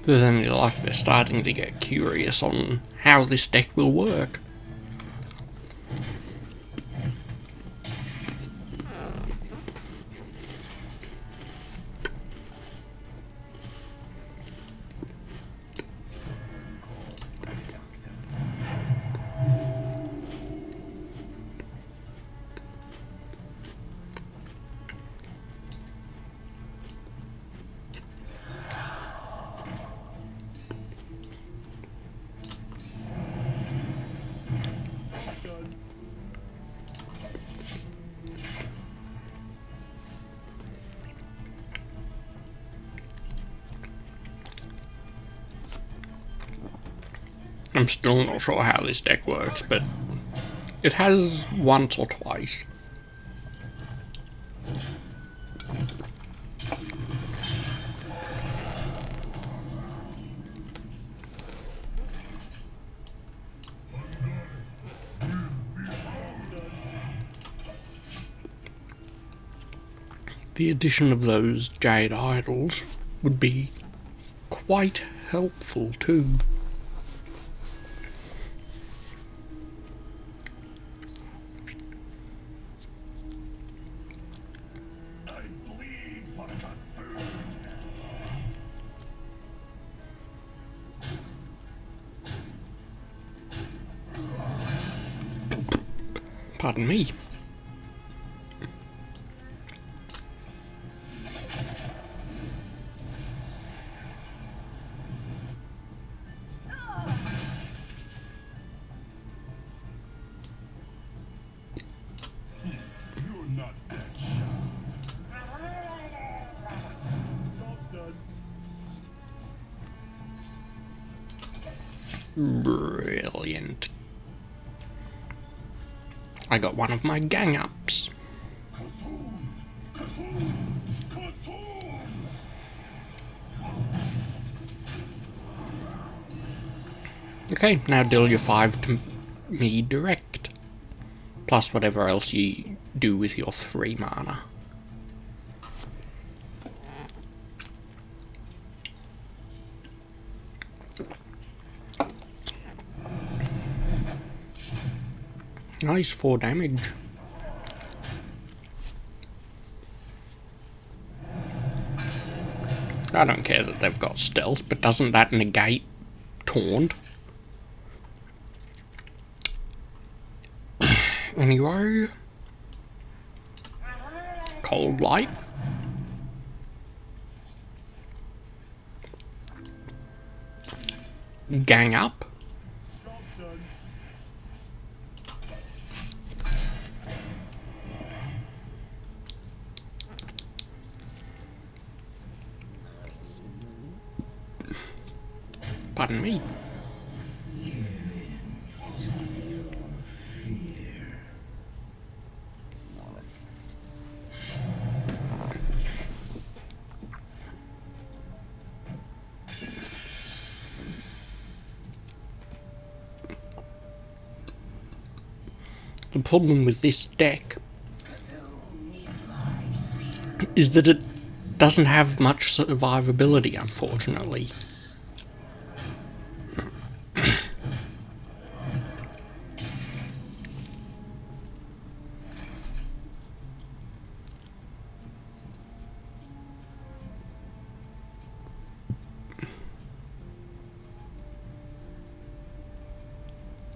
There's any luck, they're starting to get curious on how this deck will work. I'm still not sure how this deck works, but it has once or twice. The addition of those Jade Idols would be quite helpful too. Pardon me. Brilliant. I got one of my gang ups. Okay, now deal your 5 to me direct. Plus whatever else you do with your 3 mana. Nice, 4 damage. I don't care that they've got stealth, but doesn't that negate taunt? Anyway. Cold Light. Gang up. Pardon me. The problem with this deck is that it doesn't have much survivability, unfortunately.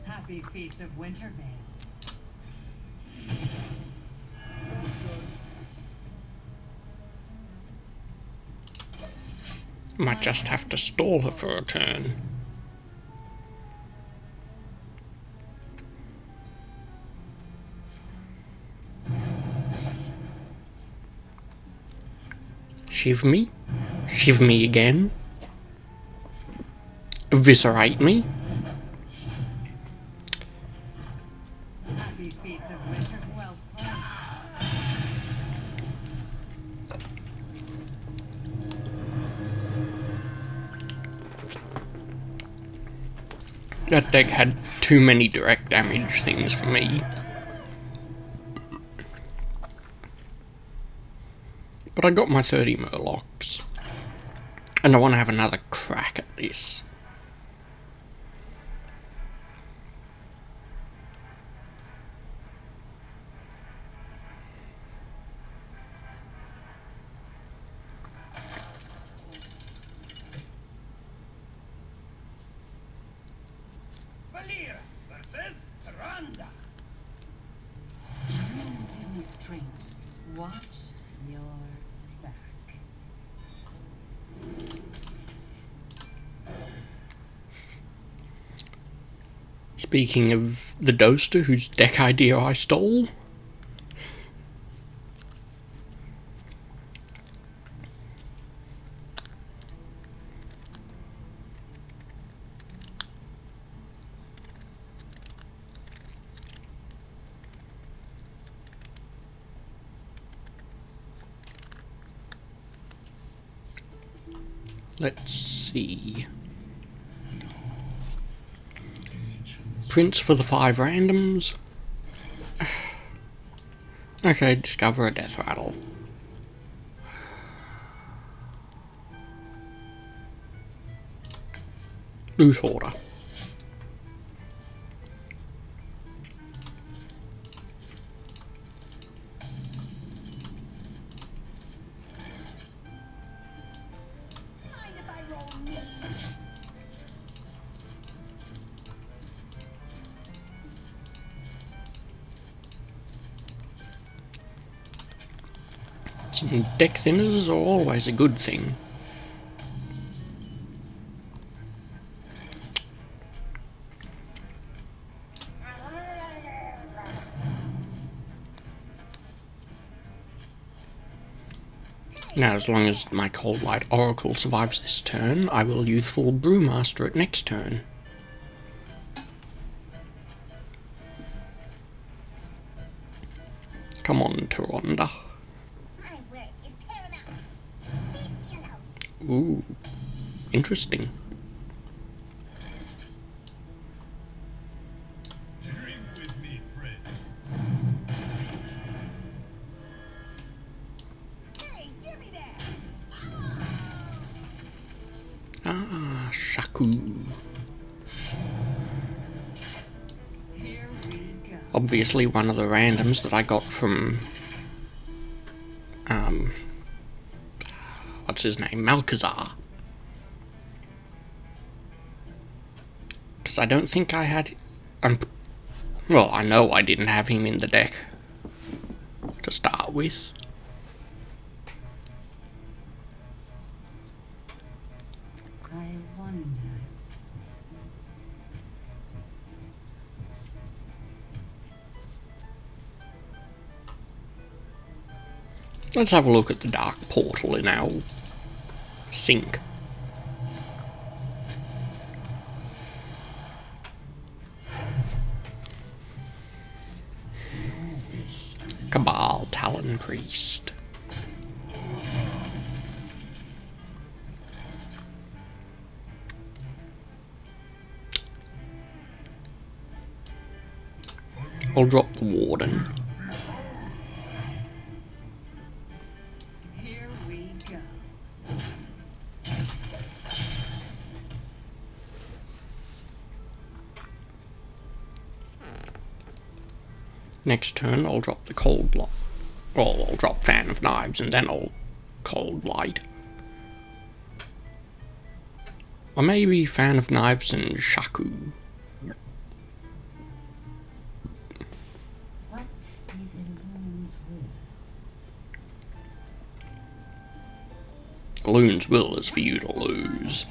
Happy Feast of Winterveil. Might just have to stall her for a turn. Shiv me. Shiv me again. Eviscerate me. Happy Feast of Winter. Well played. That deck had too many direct damage things for me. But I got my 30 Murlocs. And I want to have another crack at this. In the strength. Watch your back. Speaking of the Doster, whose deck idea I stole. Let's see. Prints for the 5 randoms. Okay, discover a death rattle. Loot order. Some deck thinners are always a good thing. Now, as long as my Cold Light Oracle survives this turn, I will Youthful Brewmaster it next turn. Come on, Taronda. Ooh, interesting. Ah, Shaku. Obviously one of the randoms that I got from, what's his name, Malcazar. Because I don't think I had, well, I know I didn't have him in the deck to start with. I wonder. Let's have a look at the Dark Portal in our sink. Cabal Talon Priest. I'll drop the Warden. Here we go. Next turn, I'll drop the Cold Light. Well, I'll drop Fan of Knives and then I'll Cold Light. Or maybe Fan of Knives and Shaku. What is in Loon's will? Loon's will is for you to lose.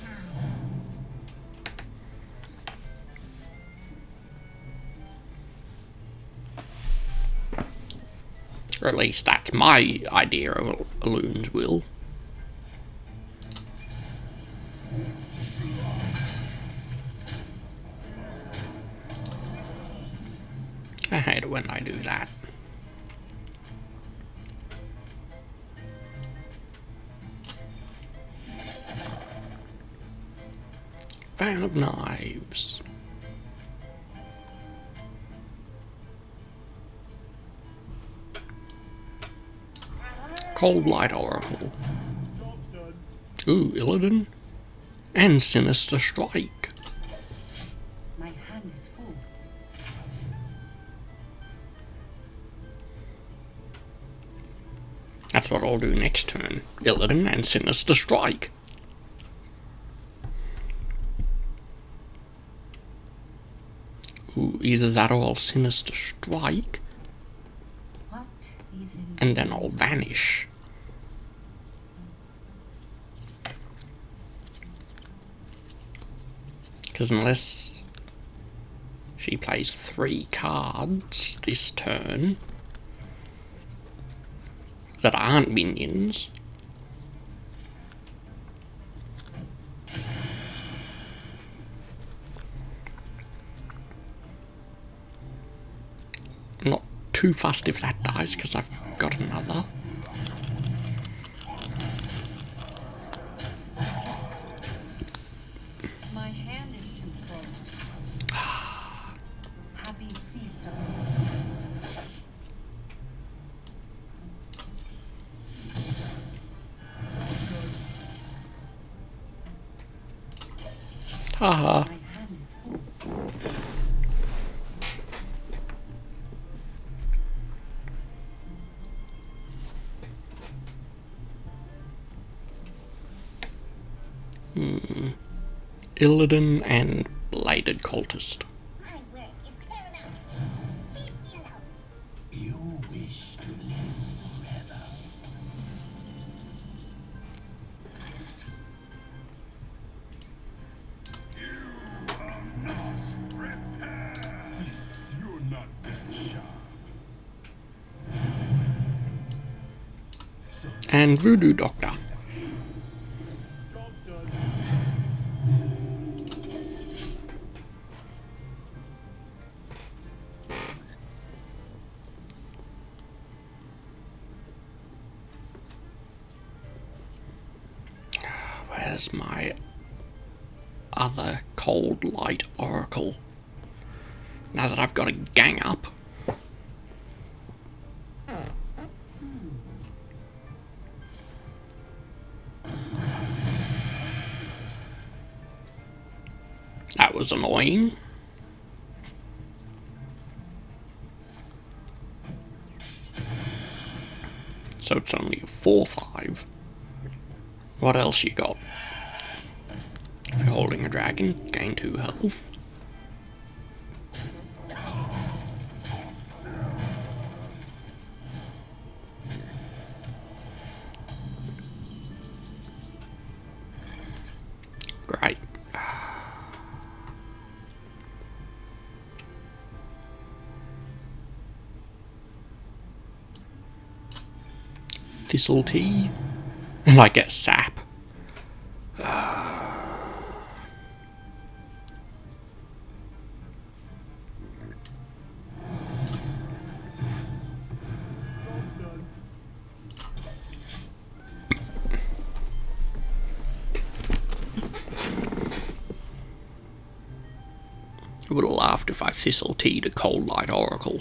Or at least that's my idea of a Loon's will. I hate it when I do that. Fan of Knives. Cold Light Oracle. Ooh, Illidan. And Sinister Strike. My hand is full. That's what I'll do next turn. Illidan and Sinister Strike. Ooh, either that or I'll Sinister Strike. What is in And then I'll Vanish. Because unless she plays 3 cards this turn that aren't minions, I'm not too fussed if that dies because I've got another. Haha. My hand is full. Illidan and Bladed Cultist. My work is paramount. Leave me alone. You wish to live forever. You're not that sharp. And Voodoo Doctor. Job done. Where's my other Cold Light Oracle? Now that I've got a gang up. That was annoying. So it's only a 4/5. What else you got? If you're holding a dragon, gain 2 health. Great. Thistle tea. And I get sap. I would have laughed if I thistle tea'd a Cold Light Oracle.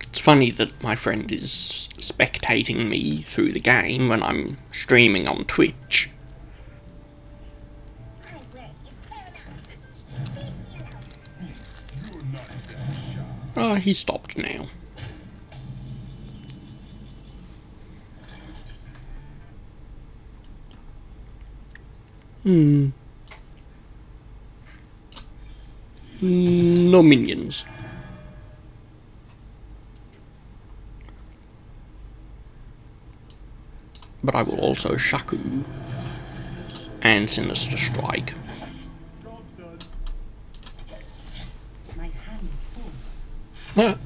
It's funny that my friend is spectating me through the game when I'm streaming on Twitch. My work is paramount. Leave me alone. You're not that sharp. Ah, he stopped now. No minions. But I will also Shaku and Sinister Strike. Job done. My hand is full. Ah,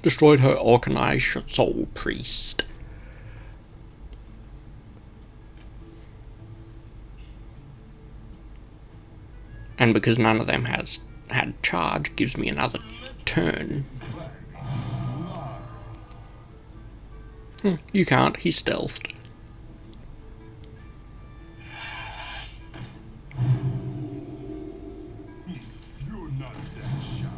destroyed her Organized Soul Priest. And because none of them has had charge, gives me another turn. You can't, he's stealthed. You're not that sharp.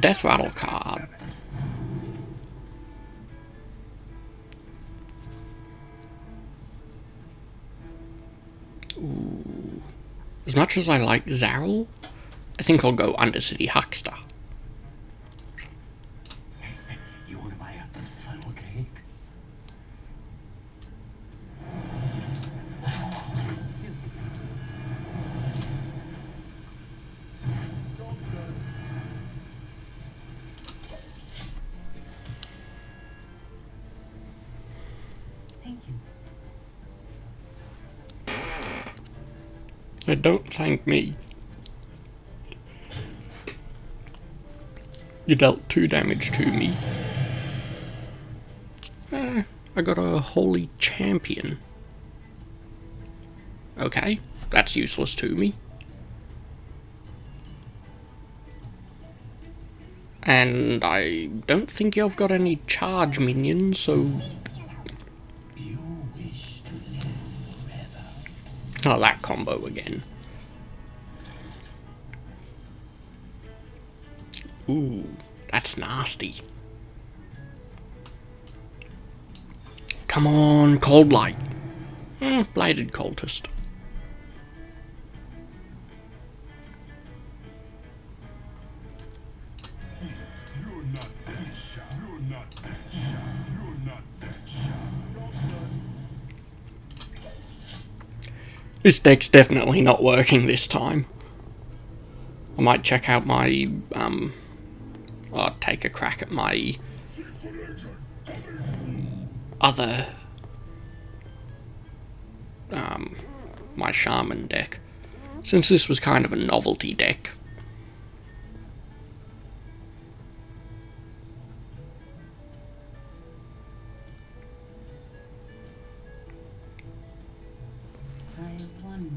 Death Rattle card. Ooh. As much as I like Zarrel, I think I'll go Undercity Huckster. You want to buy a funnel cake? Thank you. Don't thank me. You dealt 2 damage to me. I got a holy champion. Okay, that's useless to me. And I don't think you've got any charge minions, so... Oh, that combo again. Ooh, that's nasty. Come on, Cold Light. Bladed Cultist. This deck's definitely not working this time. I might check out my, I'll take a crack at my other, my Shaman deck. Since this was kind of a novelty deck. I wonder.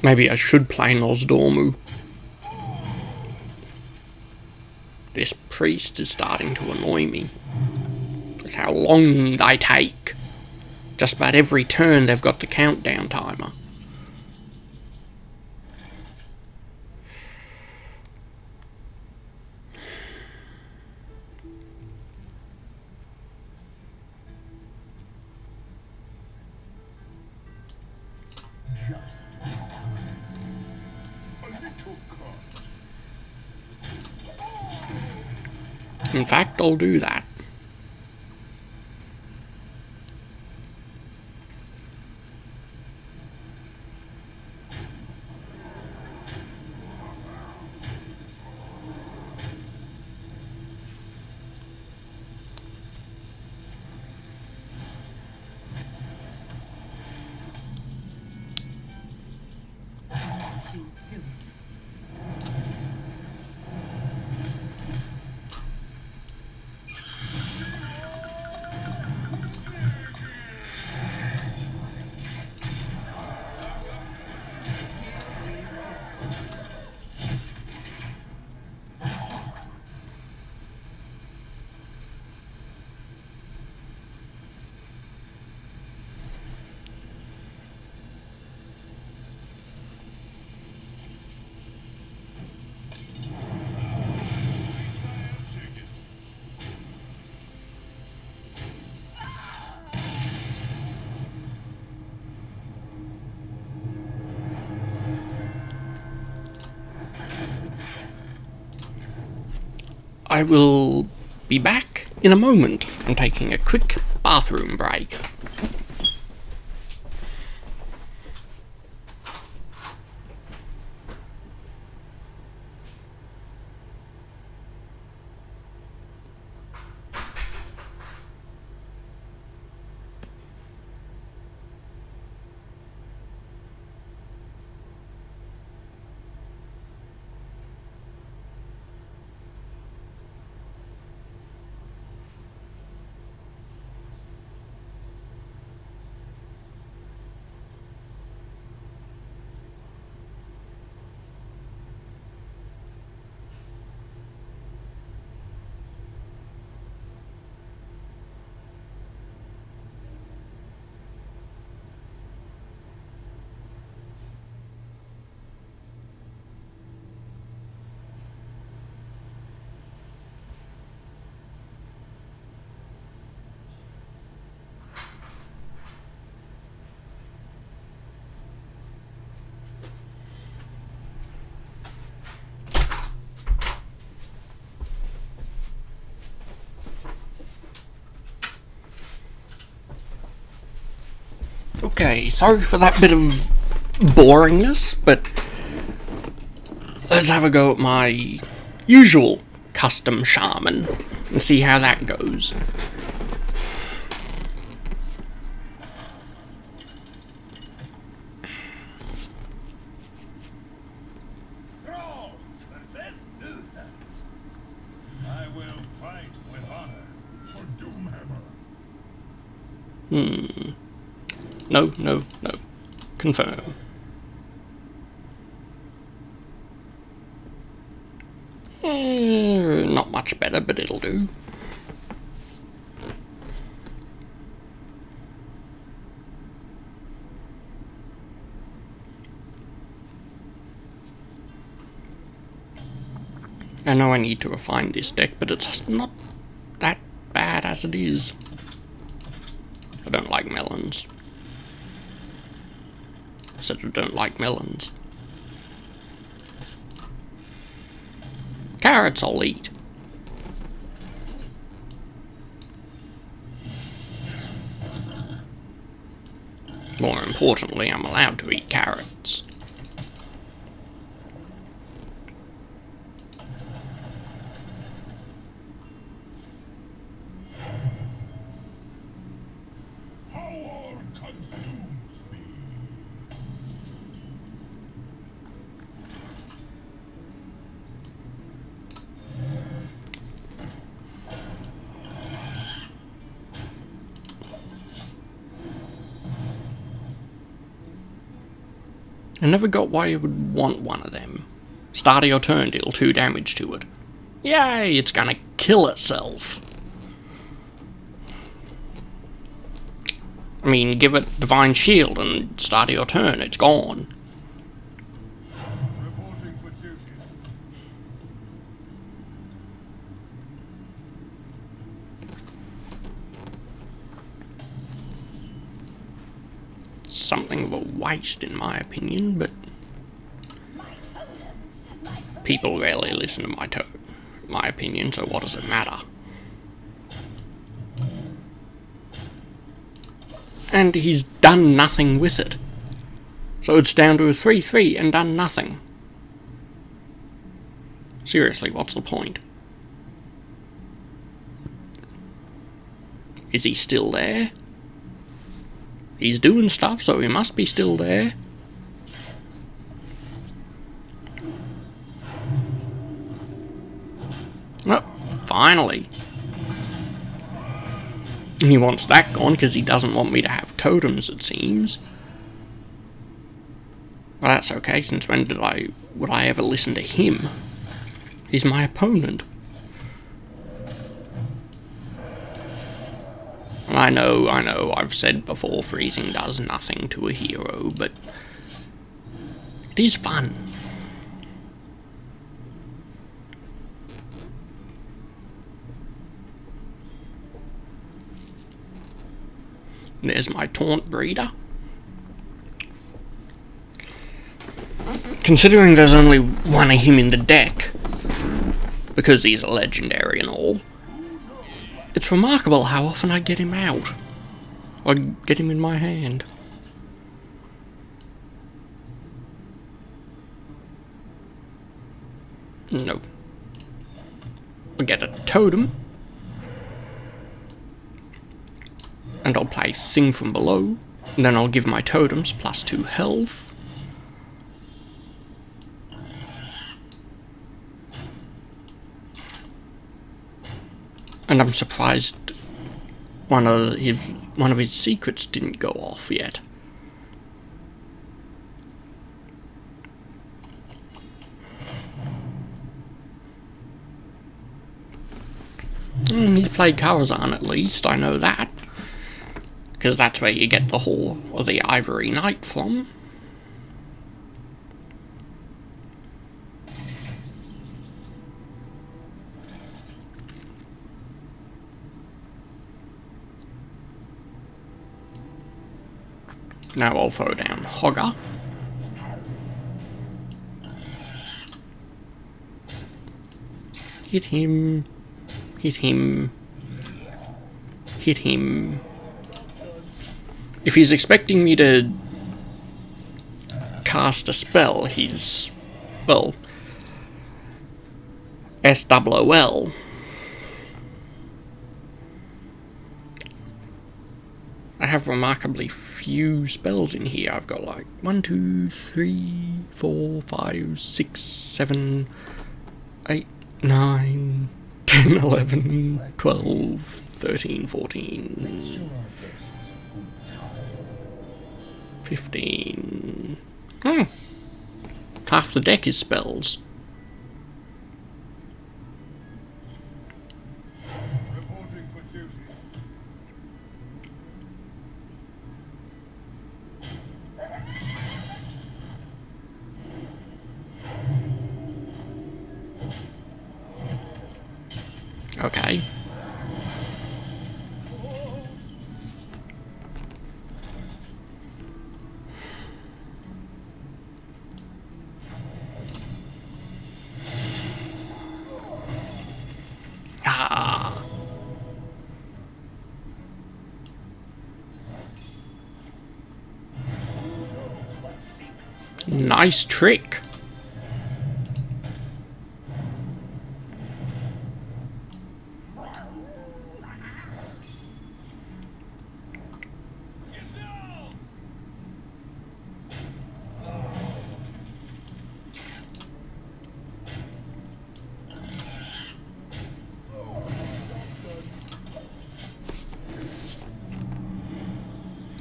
Maybe I should play Nosdormu. This priest is starting to annoy me. That's how long they take. Just about every turn they've got the countdown timer. In fact, I'll do that. Too soon. I will be back in a moment. I'm taking a quick bathroom break. Okay, sorry for that bit of boringness, but let's have a go at my usual custom shaman and see how that goes. Roll versus Luther. I will fight with honor for Doomhammer. No, no, no. Confirm. Not much better, but it'll do. I know I need to refine this deck, but it's not that bad as it is. I don't like melons. I said I don't like melons. Carrots I'll eat. More importantly, I'm allowed to eat carrots. Power consumes me. I never got why you would want one of them. Start of your turn, deal 2 damage to it. Yay, it's gonna kill itself. I mean, give it Divine Shield and start of your turn, it's gone. Reporting for duty. Something of a waste in my opinion, but people rarely listen to my opinion, so what does it matter? And he's done nothing with it. So it's down to a 3-3 and done nothing. Seriously, what's the point? Is he still there? He's doing stuff, so he must be still there. Oh, finally. He wants that gone because he doesn't want me to have totems, it seems. Well, that's okay, since when would I ever listen to him? He's my opponent. I know, I've said before freezing does nothing to a hero, but it is fun. There's my Taunt Breeder. Considering there's only one of him in the deck, because he's a legendary and all, it's remarkable how often I get him out. I get him in my hand. No. I'll get a totem. And I'll play Thing from Below. And then I'll give my totems +2 health. And I'm surprised one of his secrets didn't go off yet. He's played Karazhan at least, I know that. Because that's where you get the whole of the Ivory Knight from. Now I'll throw down Hogger. Hit him. Hit him. Hit him. If he's expecting me to cast a spell, he's, well, SWOL. I have remarkably few spells in here. I've got like 1, 2, 3, 4, 5, 6, 7, 8, 9, 10, 11, 12, 13, 14, 15. Half the deck is spells. Reporting for duty. Okay. Ah. Nice trick.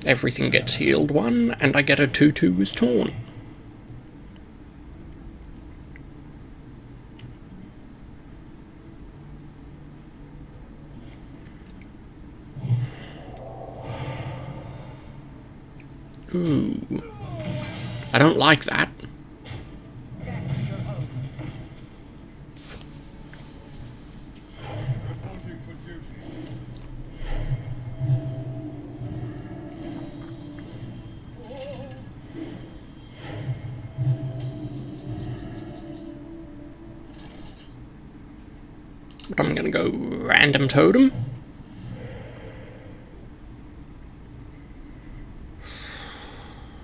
Everything gets healed 1, and I get a 2/2 with Taunt. Ooh. I don't like that. Reporting for duty. But I'm gonna go random totem.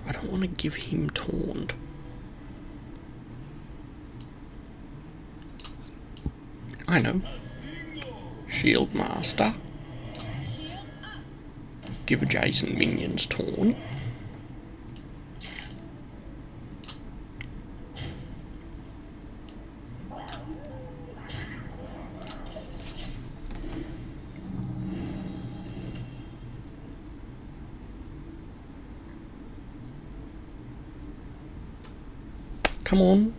I don't want to give him Taunt. I know. Shield Master. Give adjacent minions Taunt. Come on.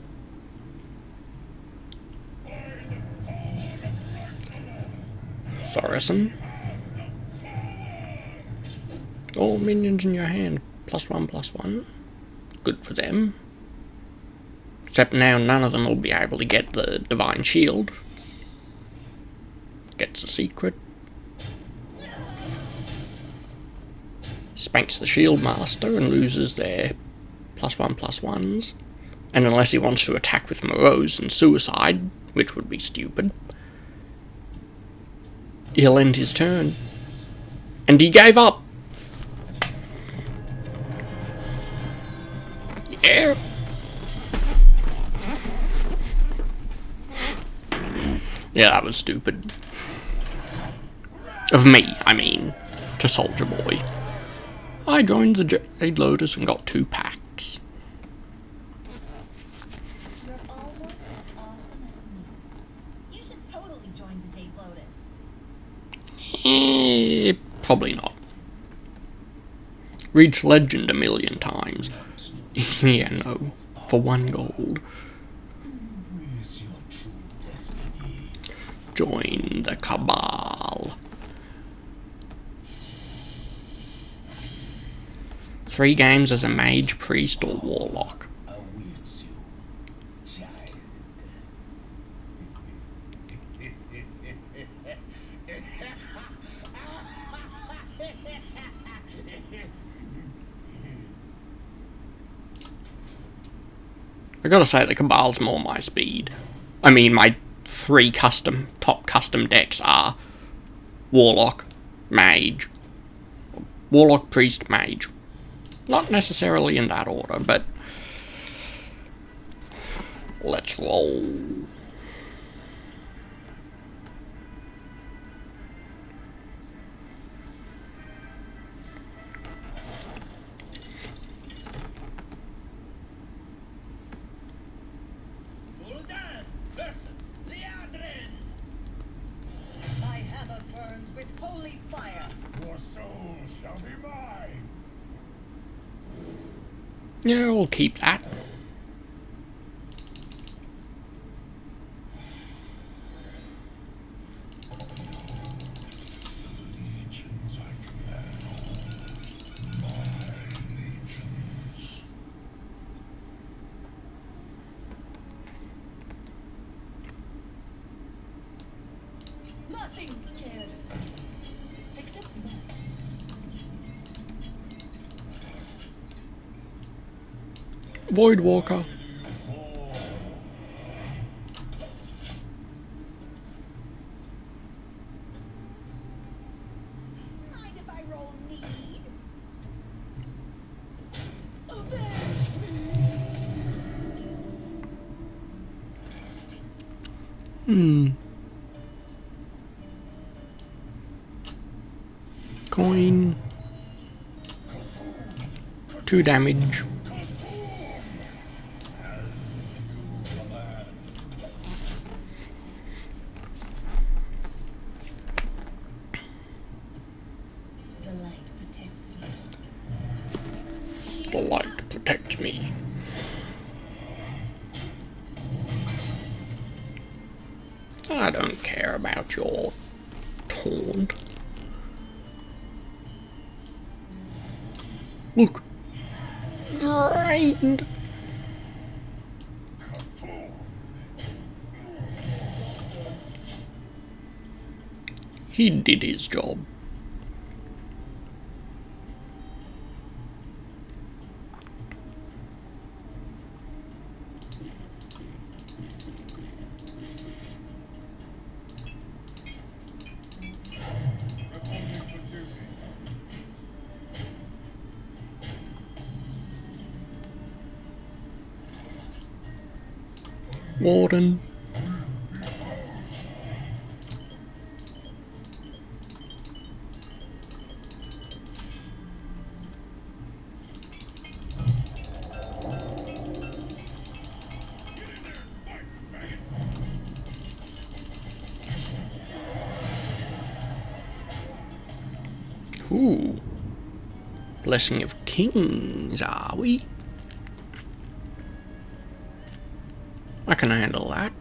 Thorison. All minions in your hand. +1/+1. Good for them. Except now none of them will be able to get the Divine Shield. Gets a secret. Spanks the Shield Master and loses their +1/+1s. And unless he wants to attack with Morose and Suicide, which would be stupid, he'll end his turn. And he gave up. Yeah. Yeah, that was stupid. Of me, I mean, to Soldier Boy. I joined the Jade Lotus and got 2 packs. You're almost as awesome as me. You should totally join the Jade Lotus. Probably not. Reach Legend 1,000,000 times. Yeah, no. For 1 gold. Embrace your true destiny. Join the Cabal. 3 games as a mage, priest, or warlock. Awaits you, child. I gotta say, the Cabal's more my speed. I mean, my 3 top custom decks are Warlock, Mage, Warlock, Priest, Mage. Not necessarily in that order, but let's roll. Gul'dan versus Liadrin. My hammer burns with holy fire. Your soul shall be mine. Yeah, we'll keep that. Legions I command. My legions. Nothing scares me. Except Voidwalker. Mind if I roll need? Coin. 2 damage. The light protects me. The light protects me. I don't care about your taunt. Look! Drained! He did his job. Warden. Ooh. Blessing of Kings, are we? I can handle that.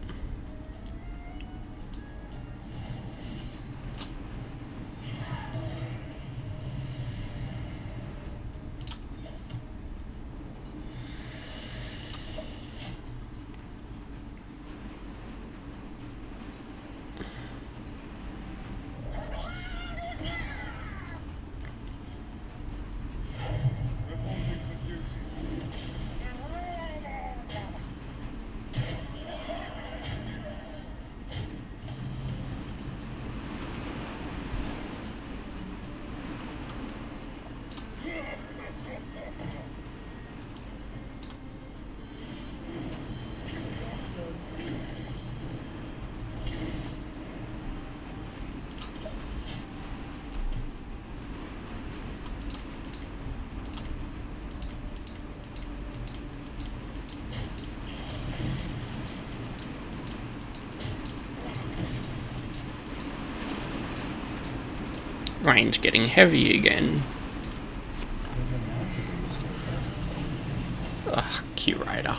Rain's getting heavy again. Ugh, Curator.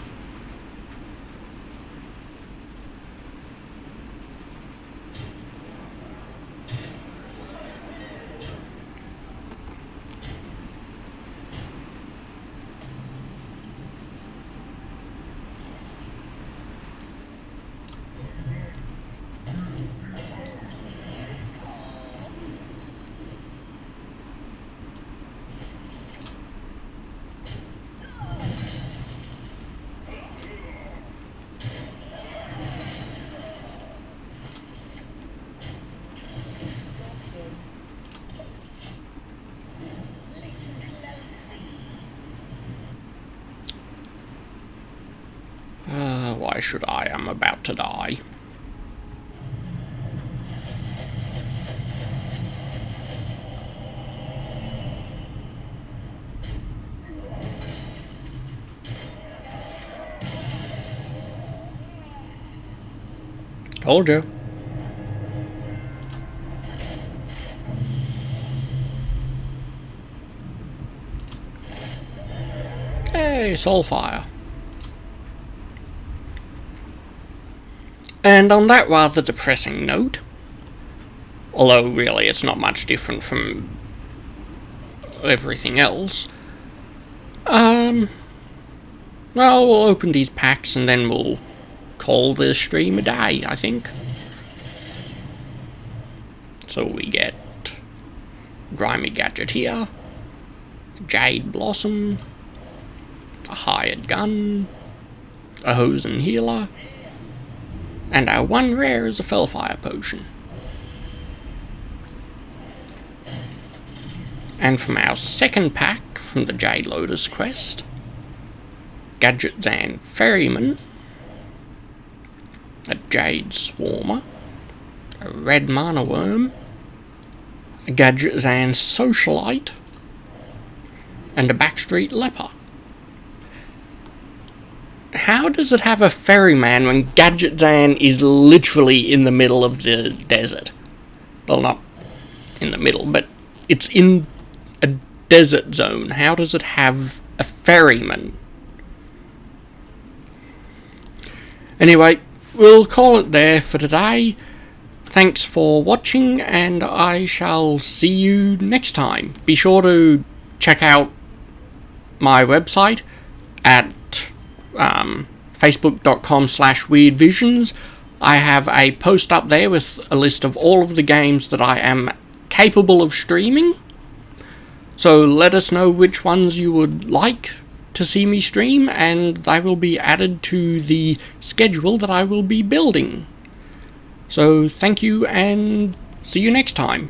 Why should I? I'm about to die. Told you. Hey, Soulfire. And on that rather depressing note, although really it's not much different from everything else, well, we'll open these packs and then we'll call this stream a day, I think. So we get Grimy Gadget here, Jade Blossom, a Hired Gun, a Hosen Healer, and our one rare is a Fellfire Potion. And from our second pack from the Jade Lotus quest, Gadget Zan Ferryman, a Jade Swarmer, a Red Mana Worm, a Gadget Zan Socialite, and a Backstreet Leper. How does it have a ferryman when Gadget Zan is literally in the middle of the desert? Well, not in the middle, but it's in a desert zone. How does it have a ferryman? Anyway, we'll call it there for today. Thanks for watching, and I shall see you next time. Be sure to check out my website at facebook.com/weirdvisions. I have a post up there with a list of all of the games that I am capable of streaming. So let us know which ones you would like to see me stream, and they will be added to the schedule that I will be building. So thank you, and see you next time.